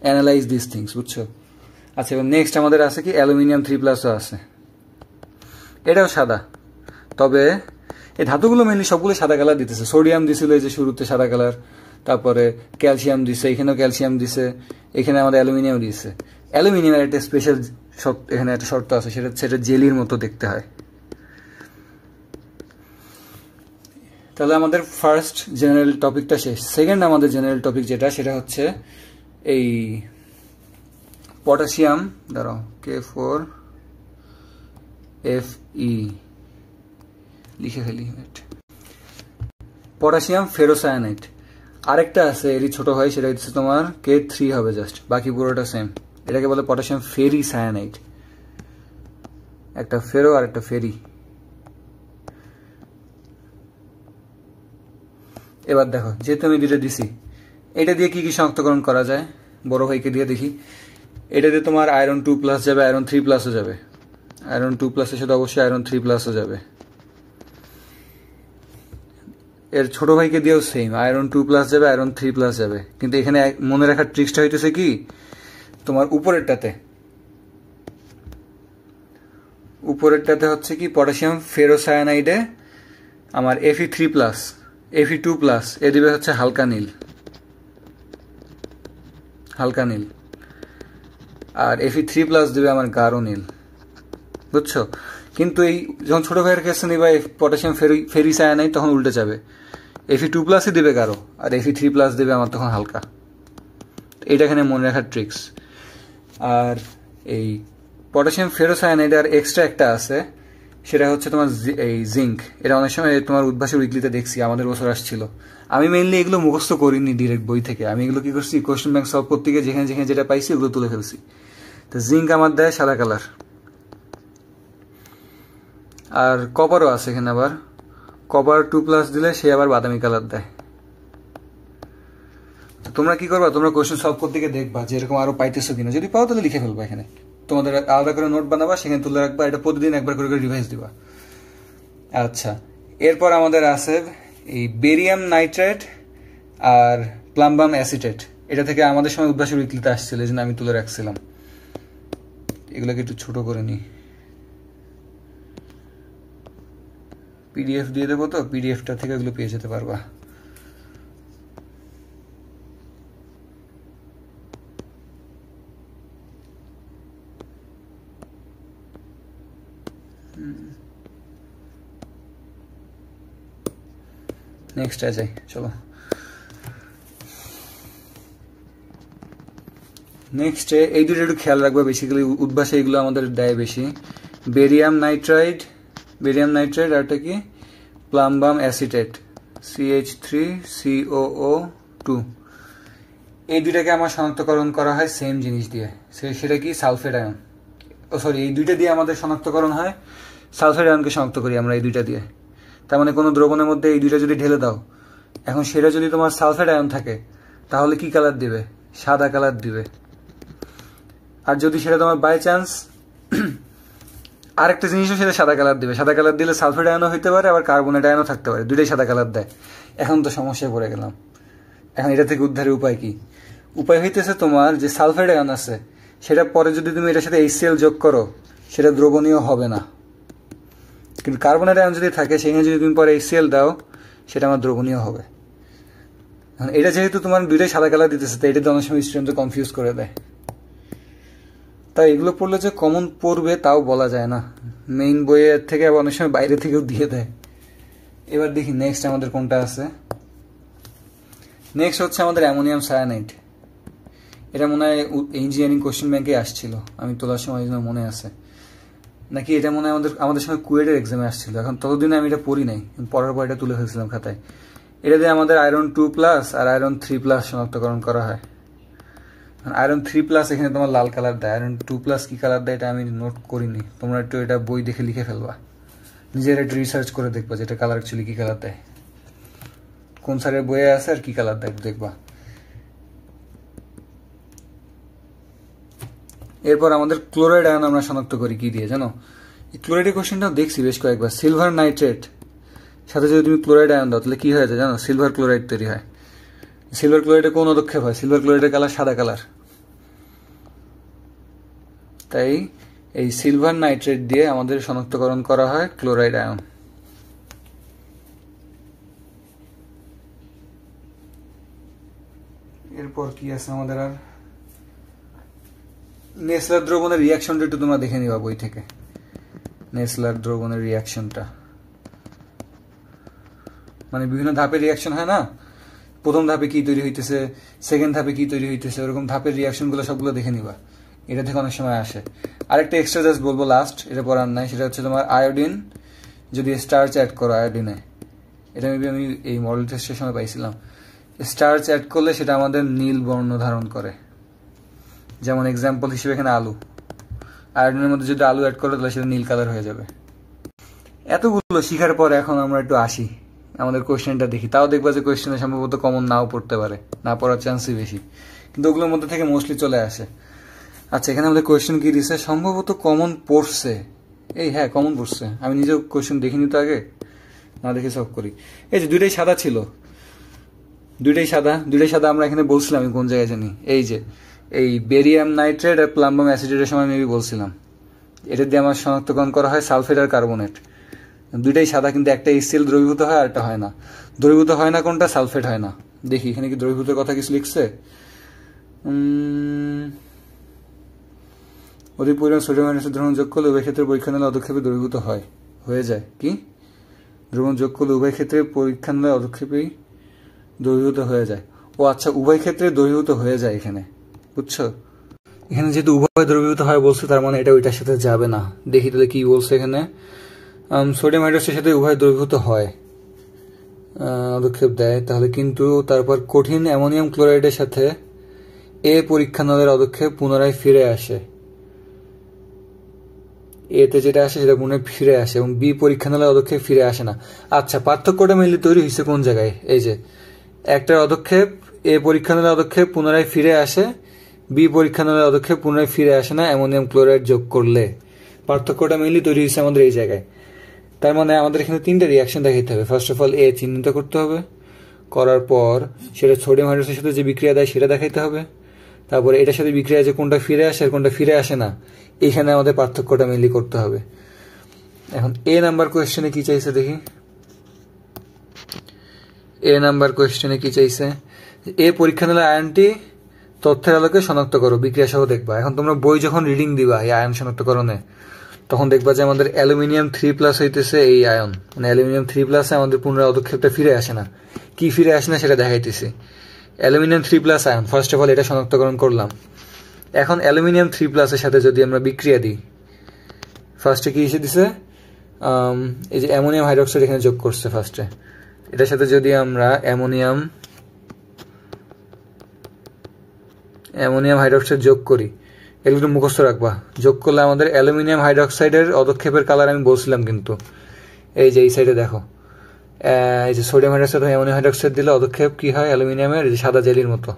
অ্যানালাইজ দিস থিংস, বুঝছো? আচ্ছা, এবার নেক্সট আমাদের আছে কি? অ্যালুমিনিয়াম 3+ও আছে, এটাও সাদা। তবে এই ধাতুগুলো মেনলি সবগুলো সাদা কালার দিতেছে। সোডিয়াম দিছিল এই যে শুরুতে সাদা কালার, তারপরে ক্যালসিয়াম দিছে, এখানেও ক্যালসিয়াম দিছে, এখানে আমাদের অ্যালুমিনিয়াম দিছে। অ্যালুমিনিয়ামের একটা স্পেশাল এখানে একটা শর্ত আছে, সেটা জেলির মতো দেখতে হয়। তাহলে আমাদের ফার্স্ট জেনারেল টপিকটা শেষ। সেকেন্ড আমাদের জেনারেল টপিক যেটা, সেটা হচ্ছে এই পটাশিয়াম, দাঁড়াও, K4Fe লিখে ফেলি, পটাশিয়াম ফেরোসায়ানাইড। আরেকটা আছে এরই ছোট ভাই, সেটা হচ্ছে তোমার K3 হবে জাস্ট, বাকি পুরোটা সেম। এটাকে বলে পটাশিয়াম ফেরি সায়ানাইড, একটা ফেরো আর একটা ফেরি। এবার দেখো, যেহেতু আমি দুটো দিছি, এটা দিয়ে কি কি শনাক্তকরণ করা যায়, বড় ভাইকে দিয়ে দেখি। এটা দিয়ে তোমার আয়রন 2+ যাবে, আয়রন 3+ও যাবে। আয়রন 2+এর সাথে অবশ্যই আয়রন 3+ও যাবে। এর ছোট ভাইকে দিয়েও সেম, আয়রন 2+ যাবে, আয়রন 3+ যাবে। কিন্তু এখানে মনে রাখার ট্রিক্সটা হইতেছে কি, তোমার উপরেরটাতে হচ্ছে কি পটাশিয়াম ফেরোসায়ানাইডে আমার Fe3+, Fe2+ এ দিবে হচ্ছে হালকা নীল, আর Fe3+ দিবে আমার গাঢ় নীল, বুঝছো? কিন্তু এই যখন ছোট ভাইয়ের কাছে নিবা পটাশিয়াম ফেরিসায়ানাইড, তখন উল্টে যাবে, Fe2+ দিবে গাঢ় আর Fe3+ দিবে আমার তখন হালকা। এটা এখানে মনে রাখার ট্রিক্স। আর এই পটাশিয়াম ফেরোসায়ানাইড আর এক্সট্রা একটা আছে, সেটা হচ্ছে তোমার এই জিঙ্ক। এটা অনেক সময় তোমার উদ্ভাসের উইকলিতে দেখছি, আমাদের বছর আসছিল। আমি মেইনলি এগুলো মুখস্থ করিনি ডিরেক্ট বই থেকে, আমি এগুলো কি করছি, কোয়েশ্চেন ব্যাংক সলভ করতে গিয়ে যেখানে যেখানে যেটা পাইছি ওগুলো তুলে ফেলছি। তো জিঙ্ক আমার দেয় সাদা কালার, আর কপারও আছে এখানে, আবার কপার 2+ দিলে সে আবার বাদামি কালার দেয়। তো তোমরা কি করবা, তোমরা কোয়েশ্চেন সলভ করতে গিয়ে দেখবা যে এরকম আরো পাইতেছো কিনা, যদি পাও তাহলে লিখে ফেলবা। এখানে তোমাদের আলাদা করে নোট বানাবা, সেখানে তুলে রাখবা, এটা প্রতিদিন একবার করে রিভাইজ দিবা। আচ্ছা, এরপর আমাদের আছে এই বেরিয়াম নাইট্রেট আর প্লাম্বাম অ্যাসিটেট। এটা থেকে আমাদের সময় উদ্ভাসের উইকলিতে আসছিল, এই জন্য আমি তুলে রাখছিলাম। এগুলোকে একটু ছোট করে নিই, পিডিএফ দিয়ে দেবো, তো পিডিএফটা থেকে এগুলো পেয়ে যেতে পারবা। নেক্সট যাই, চলো। নেক্সটে এই দুটো একটু খেয়াল রাখবা, বেসিক্যালি উদ্ভাসে এগুলো আমাদের দেয় বেশি। বেরিয়াম নাইট্রাইড আর একটা কি প্লাম্বাম অ্যাসিটেট, CH3COO2। এই দুইটাকে আমার শনাক্তকরণ করা হয় সেম জিনিস দিয়ে, সেটা কি সালফেট আয়ন। সরি, এই দুইটা দিয়ে আমাদের শনাক্তকরণ হয়, সালফেট আয়নকে শনাক্ত করি আমরা এই দুইটা দিয়ে। তার মানে কোনো দ্রবণের মধ্যে এই দুইটা যদি ঢেলে দাও, এখন সেটা যদি তোমার সালফেট আয়ন থাকে, তাহলে কি কালার দিবে, সাদা কালার দিবে। আর যদি সেটা তোমার বাই চান্স আরেকটা জিনিসও সেটা সাদা কালার দিবে, সাদা কালার দিলে সালফেট আয়নও হইতে পারে, আবার কার্বনেট আয়নও থাকতে পারে, দুইটাই সাদা কালার দেয়। এখন তো সমস্যায় পড়ে গেলাম। এখন এটা থেকে উদ্ধারের উপায় কি? উপায় হইতেছে তোমার যে সালফেট আয়ন আছে, সেটা পরে যদি তুমি এটার সাথে HCl যোগ করো, সেটা দ্রবণীয় হবে না। কিন্তু কার্বনেট আয়ন যদি থাকে, সেখানে যদি তুমি পরে HCl দাও, সেটা আমার দ্রবণীয় হবে। এটা যেহেতু তোমার দুইটাই সাদা কালার দিতেছে, তাই এটা অনেক সময় স্টুডেন্ট কনফিউজ করে দেয়। তাই এগুলো পড়লে যে কমন পড়বে তাও বলা যায় না, মেইন বইয়ের থেকে আবার অনেক সময় বাইরে থেকেও দিয়ে দেয়। এবার দেখি নেক্সট আমাদের কোনটা আছে। নেক্সট হচ্ছে আমাদের অ্যামোনিয়াম সায়ানাইড। এটা মনে হয় ইঞ্জিনিয়ারিং কোশ্চেন ব্যাংকে আসছিল, আমি তোলার সময় মনে আছে নাকি, এটা মনে হয় আমাদের সময় কুয়েটের এক্সামে আসছিল। এখন ততদিনে আমি এটা পড়ি নাই, পড়ার পর এটা তুলে ফেলছিলাম খাতায়। এটা দিয়ে আমাদের আয়রন 2+ আর আয়রন 3+ শনাক্তকরণ করা হয়। আয়রন 3+ এখানে তোমার লাল কালার দেয়, আয়রন 2+ কি কালার দেয় এটা আমি নোট করিনি, তোমরা একটু এটা বই দেখে লিখে ফেলবা, নিজের একটু রিসার্চ করে দেখবা যে এটা কালার অ্যাকচুয়ালি কি কালার দেয়, কোন স্যারের বইয়ে আছে আর কি কালার দেয় দেখবা। এরপর আমাদের ক্লোরাইড আয়ন আমরা শনাক্ত করি কি দিয়ে জানো? এই ক্লোরাইডের কোশ্চেনটাও দেখছি বেশ কয়েকবার। সিলভার নাইট্রেট সাথে যদি তুমি ক্লোরাইড আয়ন দাও, তাহলে কি হয়ে যায় জানো? সিলভার ক্লোরাইড তৈরি হয়। সিলভার ক্লোরাইডে কোন পদক্ষেপ হয়? সিলভার ক্লোরাইডের কালার সাদা কালার। তাই এই সিলভার নাইট্রেট দিয়ে আমাদের শনাক্তকরণ করা হয় ক্লোরাইড আয়ন। এরপর কি আছে আমাদের আর? নেসলার দ্রবণের রিয়াকশনটা একটু তোমরা দেখে নিবা বই থেকে। নেসলার দ্রবণের রিয়াকশনটা মানে বিভিন্ন ধাপের রিয়াকশন হয় না, প্রথম ধাপে কি তৈরি হইতেছে, সেকেন্ড ধাপে কি তৈরি হইতেছে, ওরকম ধাপের রিয়াকশনগুলো সবগুলো দেখে নিবা। এটা থেকে অনেক সময় আসে। আরেকটা এক্সট্রা জাস্ট বলবো লাস্ট, এটা পড়ার নাই, সেটা হচ্ছে তোমার আয়োডিন যদি স্টার্চ অ্যাড করো আয়োডিনে, এটা মেবি আমি এই মডেল টেস্টের সময় পাইছিলাম, স্টার্চ অ্যাড করলে সেটা আমাদের নীল বর্ণ ধারণ করে। যেমন এক্সাম্পল হিসেবে এখানে আলু, আয়োডিনের মধ্যে যদি আলু অ্যাড করো তাহলে সেটা নীল কালার হয়ে যাবে। এতগুলো শিখার পর এখন আমরা একটু আসি আমাদের কোয়েশ্চেনটা দেখি। তাও দেখবা যে কোয়েশ্চেনে সম্ভবত কমন নাও পড়তে পারে, না পড়ার চান্সই বেশি, কিন্তু ওগুলোর মধ্যে থেকে মোস্টলি চলে আসে। আচ্ছা, এখানে আমাদের কোয়েশ্চেন কি দিচ্ছে? সম্ভবত কমন পড়ছে, এই হ্যাঁ কমন পড়ছে, আমি নিজেও কোয়েশ্চেন দেখিনি তো আগে, না দেখে সব করি। এই যে দুইটাই সাদা ছিল, দুইটাই সাদা আমরা এখানে বলছিলাম, আমি কোন জায়গায় জানি, এই যে এই বেরিয়াম নাইট্রেট আর প্লাম্বাম অ্যাসিডেটের সময় মেবি বলছিলাম, এটা দিয়ে আমার শনাক্তকরণ করা হয় সালফেট আর কার্বনেট। দুইটাই সাদা, কিন্তু একটা HCl দ্রবীভূত হয় আর একটা হয় না। দ্রবীভূত হয় না কোনটা? সালফেট হয় না। দেখি এখানে কি দ্রবীভূতের কথা কিছু লিখছে? অধিক পরিমাণ সোডিয়াম হাইড্রোক্সাইড দ্রবণ যোগ করলে উভয় ক্ষেত্রে পরীক্ষা নিলে অদক্ষেপে দ্রবীভূত হয়ে যায়। কি দ্রবণ যোগ করলে উভয় ক্ষেত্রে পরীক্ষা নিলে অদক্ষেপেই দ্রবীভূত হয়ে যায়? ও আচ্ছা, উভয় ক্ষেত্রে দ্রবীভূত হয়ে যায় এখানে, বুঝছো? এখানে যেহেতু উভয় দ্রবীভূত হয় বলছে, তার মানে এটা ওইটার সাথে যাবে না। দেখি তাহলে কি বলছে এখানে। সোডিয়াম হাইড্রোক্সাইডের সাথে উভয় দ্রবীভূত হয়, পদক্ষেপ দেয়, তাহলে কিন্তু তারপর কঠিন অ্যামোনিয়াম ক্লোরাইডের সাথে এ পরীক্ষা নলের অদক্ষেপ পুনরায় ফিরে আসে, এতে যেটা আসে সেটা পুনরায় ফিরে আসে, এবং বি পরীক্ষা নলের অদক্ষেপ ফিরে আসে না। আচ্ছা, পার্থক্যটা মেনলি তৈরি হয়েছে কোন জায়গায়? এই যে একটার অদক্ষেপ এ পরীক্ষা নলের অদক্ষেপ পুনরায় ফিরে আসে, বি পরীক্ষা নলের অদক্ষেপ পুনরায় ফিরে আসে না অ্যামোনিয়াম ক্লোরাইড যোগ করলে। পার্থক্যটা মেনলি তৈরি হয়েছে আমাদের এই জায়গায়। তার মানে আমাদের এখানে তিনটা রিয়াকশন দেখাইতে হবে। ফার্স্ট অফ অল এ চিহ্নিত করতে হবে, করার পর সেটা সোডিয়াম হাইড্রোক্সাইডের সাথে যে বিক্রিয়া দেয় সেটা দেখাইতে হবে, তারপরে এটার সাথে বিক্রিয়া যে কোনটা ফিরে আসে আর কোনটা ফিরে আসে না, এইখানে আমাদের পার্থক্যটা মেনলি করতে হবে। এখন এ নাম্বার কোয়েশ্চেনে কি চাইছে দেখি। এ নাম্বার কোয়েশ্চেনে কি চাইছে? এ পরীক্ষা নিলে আয়নটি তথ্যের আলোকে শনাক্ত করো, বিক্রিয়া সহ দেখবা। এখন তোমরা বই যখন রিডিং দিবা এই আয়ন শনাক্তকরণে, তখন দেখবা যে আমাদের অ্যালুমিনিয়াম 3+ হইতেছে এই আয়ন, মানে অ্যালুমিনিয়াম 3+ আমাদের পুনরায় পদক্ষেপটা ফিরে আসে না। কি ফিরে আসে না সেটা দেখাইতেছি। Aluminium 3+ ion, first of all এটা শনাক্তকরণ করলাম। এখন অ্যালুমিনিয়াম 3+ এর সাথে যদি আমরা বিক্রিয়া দিই, ফার্স্টে কি এসে দিছে, এই যে অ্যামোনিয়াম হাইড্রোক্সাইড এখানে যোগ করছে ফার্স্টে, এটার সাথে যদি আমরা অ্যামোনিয়াম হাইড্রোক্সাইড যোগ করি, এগুলো একটু মুখস্থ রাখবা। যোগ করলে আমাদের অ্যালুমিনিয়াম হাইড্রোক্সাইডের অদক্ষেপের কালার আমি বলছিলাম, কিন্তু এই যে এই সাইডে দেখো, এই যে সোডিয়াম হাইড্রোক্সাইড অ্যামোনিয়াম হাইড্রোক্সাইড দিলে অদক্ষেপ কি হয় অ্যালুমিনিয়ামের, এই যে সাদা জেলির মতো।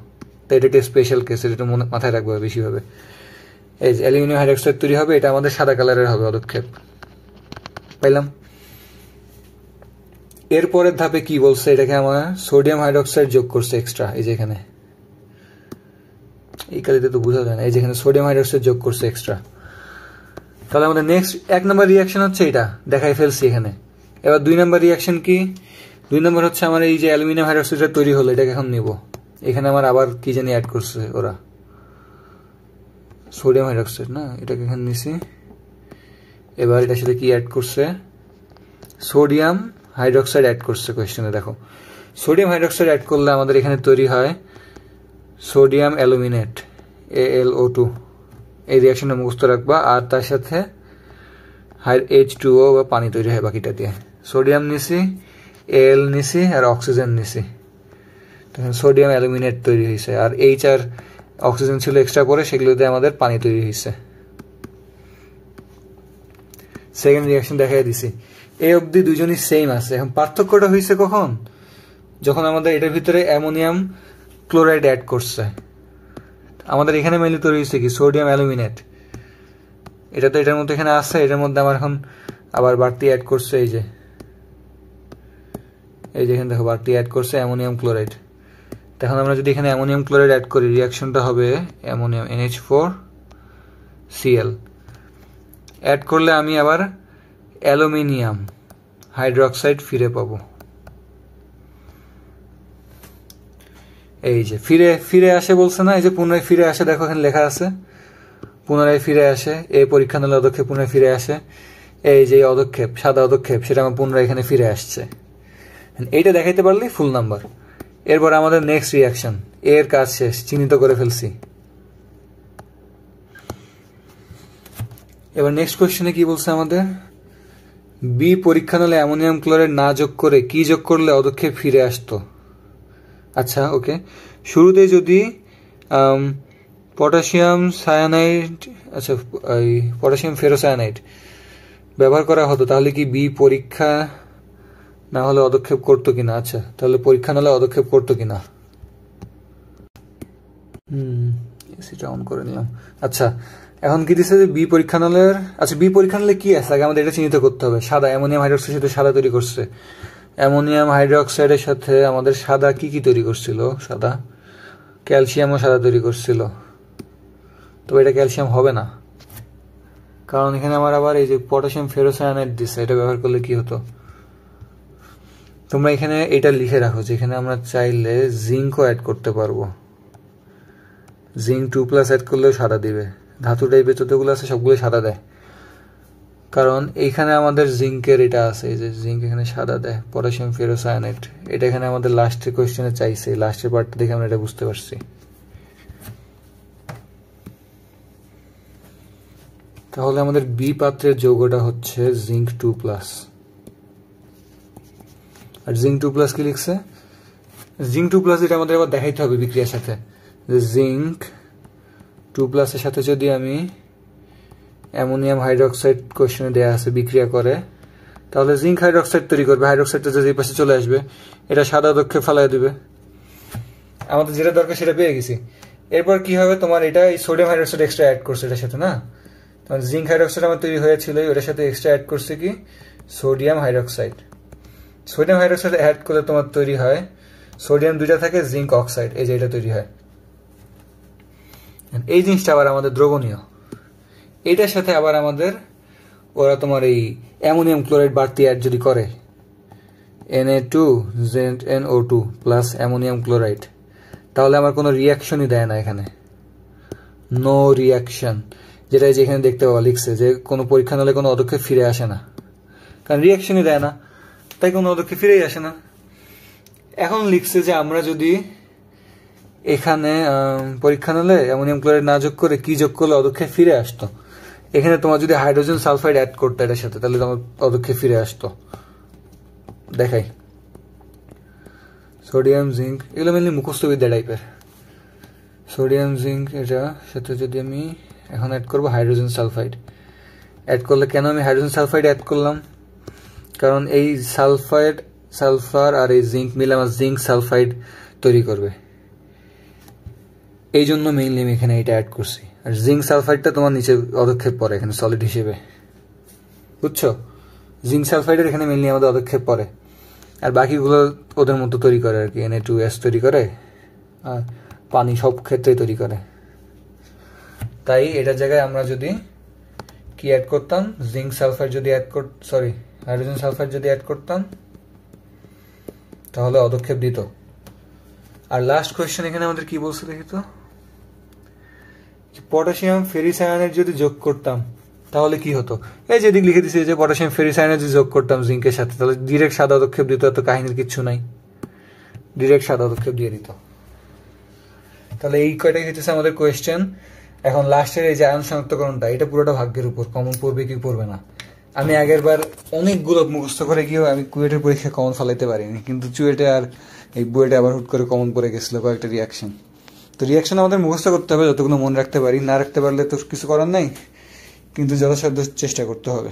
তো এটা একটা স্পেশাল কেস, এটা মাথায় রাখবে বেশিভাবে। এই যে অ্যালুমিনিয়াম হাইড্রোক্সাইড তৈরি হবে, এটা আমাদের সাদা কালারের হবে অদক্ষেপ, পাইলাম। এরপরের ধাপে কি বলছে, এটাকে আমার সোডিয়াম হাইড্রোক্সাইড যোগ করছে এক্সট্রা, এই যে এখানে এই কালিতে তো বোঝা যায় না, এই যেখানে সোডিয়াম হাইড্রোক্সাইড যোগ করছে এক্সট্রা। তাহলে আমাদের নেক্সট 1 নম্বর রিয়াকশন হচ্ছে এটা, দেখাই ফেলছি এখানে। এবার 2 নম্বর রিয়াকশন কি? 2 নম্বর হচ্ছে আমার এই যে অ্যালুমিনিয়াম হাইড্রোক্সাইডটা তৈরি হলো, এটাকে এখন নিব। এখানে আমার আবার কি জানি অ্যাড করছে ওরা, সোডিয়াম হাইড্রোক্সাইড না, এটাকে এখানে নিছি। এবার এটার সাথে কি অ্যাড করছে? সোডিয়াম হাইড্রোক্সাইড অ্যাড করছে কোয়েশ্চেনে, দেখো সোডিয়াম হাইড্রোক্সাইড অ্যাড করলে আমাদের এখানে তৈরি হয় সোডিয়াম অ্যালুমিনেট, AlO2। এই রিয়াকশনটা মুখস্থ রাখবা। আর তার সাথে H2O বা পানি তৈরি হয় বাকিটা দিয়ে। সোডিয়াম নিছি, Al নিছি আর অক্সিজেন নিছি, তখন সোডিয়াম অ্যালুমিনেট তৈরি হয়েছে। আর H আর অক্সিজেন ছিল এক্সট্রা পরে, সেগুলো দিয়ে আমাদের পানি তৈরি হয়েছে। সেকেন্ড রিয়াকশন দেখাই দিছি। এই অবধি দুজনই সেম আছে। এখন পার্থক্যটা হয়েছে কখন? যখন আমাদের এটার ভিতরে অ্যামোনিয়াম ক্লোরাইড অ্যাড করছে। আমাদের এখানে মেনলি তৈরি হয়েছে কি সোডিয়াম অ্যালুমিনেট, এটা তো এটার মধ্যে এখানে আছে, এটার মধ্যে আমার এখন আবার বাড়তি অ্যাড করছে, এই যে এখানে দেখো বাড়তি অ্যাড করছে অ্যামোনিয়াম ক্লোরাইড। এখন আমরা যদি এখানে অ্যামোনিয়াম ক্লোরাইড অ্যাড করি, রিয়াকশনটা হবে অ্যামোনিয়াম NH4Cl। অ্যাড করলে আমি আবার অ্যালুমিনিয়াম হাইড্রোক্সাইড ফিরে পাবো। এই যে ফিরে আসে বলছে না, এই যে পুনরায় ফিরে আসে, দেখো এখানে লেখা আছে পুনরায় ফিরে আসে, এই পরীক্ষা নিলে অদক্ষেপ পুনরায় ফিরে আসে। এই যে অদক্ষেপ, সাদা অদক্ষেপ, সেটা আমার পুনরায় এখানে ফিরে আসছে। এইটা দেখাইতে পারলেই ফুল নাম্বার। এরপর আমাদের নেক্সট রিয়াকশন, এর কাজ শেষ, চিহ্নিত করে ফেলছি। এবার নেক্সট কোশ্চেনে কি বলছে আমাদের, বি পরীক্ষা নলে অ্যামোনিয়াম ক্লোরাইড না যোগ করে কি যোগ করলে অদক্ষেপ ফিরে আসতো। আচ্ছা ওকে, শুরুতে যদি পটাশিয়াম সায়ানাইড, আচ্ছা এই পটাশিয়াম ফেরোসায়ানাইড ব্যবহার করা হতো তাহলে কি বি পরীক্ষা না হলে অদক্ষেপ করতো কিনা। আচ্ছা তাহলে পরীক্ষা না হলে অদক্ষেপ করতো কিনা। এসিটা অন করে নিলাম। আচ্ছা এখন কি দিচ্ছে যে বি পরীক্ষা নলের, আচ্ছা বি পরীক্ষা নলে কি আছে আগে আমাদের এটা চিহ্নিত করতে হবে। সাদা, অ্যামোনিয়াম হাইড্রোক্সাইডের সাথে সাদা তৈরি করছে। অ্যামোনিয়াম হাইড্রোক্সাইডের সাথে আমাদের সাদা কি কি তৈরি করছিল, সাদা ক্যালসিয়ামও সাদা তৈরি করছিল। তো এটা ক্যালসিয়াম হবে না, কারণ এখানে আমার আবার এই যে পটাশিয়াম ফেরোসায়ানাইড দিচ্ছে, এটা ব্যবহার করলে কি হতো। তোমরা এখানে এটা লিখে রাখো যে এখানে আমরা চাইলে জিঙ্কও অ্যাড করতে পারবো। জিঙ্ক 2+ অ্যাড করলেও সাদা দিবে। ধাতু টাইপের যতগুলো আছে সবগুলো সাদা দেয়, কারণ এইখানে আমাদের জিঙ্কের এটা আছে, এই যে জিঙ্ক এখানে সাদা দেয়। পটাশিয়াম ফেরোসায়ানাইড এটা এখানে আমাদের লাস্টের কোয়েশ্চেনে চাইছে, লাস্টের পার্টটা দেখে আমরা এটা বুঝতে পারছি। তাহলে আমাদের বি পাত্রের যৌগটা হচ্ছে জিঙ্ক 2+। আর জিঙ্ক 2+ কি লিখছে, জিঙ্ক 2+ এটা আমাদের আবার দেখাইতে হবে বিক্রিয়ার সাথে, যে জিঙ্ক 2+ এর সাথে যদি আমি অ্যামোনিয়াম হাইড্রোক্সাইড কোশ্চেনে দেওয়া আছে বিক্রিয়া করে, তাহলে জিঙ্ক হাইড্রোক্সাইড তৈরি করবে। হাইড্রোক্সাইডটা যদি এই পাশে চলে আসবে, এটা সাদা অদক্ষেপ ফালাই দিবে। আমাদের যেটা দরকার সেটা পেয়ে গেছি। এরপর কি হবে, তোমার এটা এই সোডিয়াম হাইড্রোক্সাইড এক্সট্রা অ্যাড করছে এটার সাথে না, তোমার জিঙ্ক হাইড্রোক্সাইড আমার তৈরি হয়েছিল, ওটার সাথে এক্সট্রা অ্যাড করছে কি sodium hydroxide. Sodium hydroxide add করলে তোমার তৈরি হয় সোডিয়াম দুইটা থাকে জিঙ্ক অক্সাইড, এই যে এটা তৈরি হয়। এই জিনিসটা আবার আমাদের দ্রবণীয়, এটার সাথে আবার আমাদের ওরা তোমার এই অ্যামোনিয়াম ক্লোরাইড বাড়তি অ্যাড যদি করে, Na2ZnO2 প্লাস অ্যামোনিয়াম ক্লোরাইড, তাহলে আমার কোনো রিয়াকশনই দেয় না এখানে, নো রিয়াকশন। যেটা যেখানে দেখতে পাওয়া লিখছে যে কোনো পরীক্ষা নিলে কোনো অদক্ষেপ ফিরে আসে না, কারণ রিয়াকশনই দেয় না, তাই কোনো অদক্ষেপ ফিরেই আসে না। এখন লিখছে যে আমরা যদি এখানে পরীক্ষা নিলে অ্যামোনিয়াম ক্লোরাইড না যোগ করে কি যোগ করলে অদক্ষেপ ফিরে আসতো। এখানে তোমার যদি হাইড্রোজেন সালফাইড অ্যাড করতো এটার সাথে, তাহলে তোমার অদক্ষেপ ফিরে আসতো। দেখাই, সোডিয়াম জিঙ্ক এগুলো মেনলি মুখস্থবিদ্যা টাইপের। সোডিয়াম জিঙ্ক এটার সাথে যদি আমি এখন অ্যাড করবো হাইড্রোজেন সালফাইড, অ্যাড করলে কেন আমি হাইড্রোজেন সালফাইড অ্যাড করলাম, কারণ এই সালফার আর এই জিঙ্ক মিলে আমার জিঙ্ক সালফাইড তৈরি করবে, এই জন্য মেইনলি আমি এখানে এটা অ্যাড করছি। আর জিঙ্ক সালফাইডটা তোমার নিচে অদক্ষেপ পড়ে এখানে সলিড হিসেবে, বুঝছো। জিঙ্ক সালফাইডের এখানে মেইনলি আমাদের অদক্ষেপ পড়ে, আর বাকিগুলো ওদের মতো তৈরি করে আর কি, Na2S তৈরি করে আর পানি সব ক্ষেত্রে তৈরি করে। তাই এটার জায়গায় আমরা যদি কি অ্যাড করতাম, জিঙ্ক সালফাইড যদি হাইড্রোজেন সালফাইড যদি অ্যাড করতাম, তাহলে অদক্ষেপ দিত। আর লাস্ট কোয়েশ্চেন এখানে আমাদের কি বলছে দেখি তো, পটাশিয়াম ফেরিসায়ানাইড যদি যোগ করতাম তাহলে কি হতো। এই যে দিক লিখে দিচ্ছে যে পটাশিয়াম ফেরিসায়ানাইড যদি যোগ করতাম জিঙ্কের সাথে, তাহলে ডিরেক্ট সাদা অদক্ষেপ দিত, এত কাহিনীর কিচ্ছু নাই, ডিরেক্ট সাদা অদক্ষেপ দিয়ে দিত। তাহলে এই কয়টাই হচ্ছে আমাদের কোয়েশ্চেন। এখন লাস্টের এই যে আয়ন শনাক্তকরণটা, এটা পুরোটা ভাগ্যের উপর, কমন পড়বে কি পড়বে না। আমি আগের বার অনেকগুলো মুখস্থ করে গিয়েও আমি কুয়েটের পরীক্ষায় কমন ফলাইতে পারিনি, কিন্তু চুয়েটে আর এই বুয়েটে আবার হুট করে কমন পড়ে গেছিল কয়েকটা রিয়াকশন। তো রিয়াকশন আমাদের মুখস্থ করতে হবে, যতগুলো মনে রাখতে পারি, না রাখতে পারলে তো কিছু করার নাই, কিন্তু যথাসাধ্য চেষ্টা করতে হবে।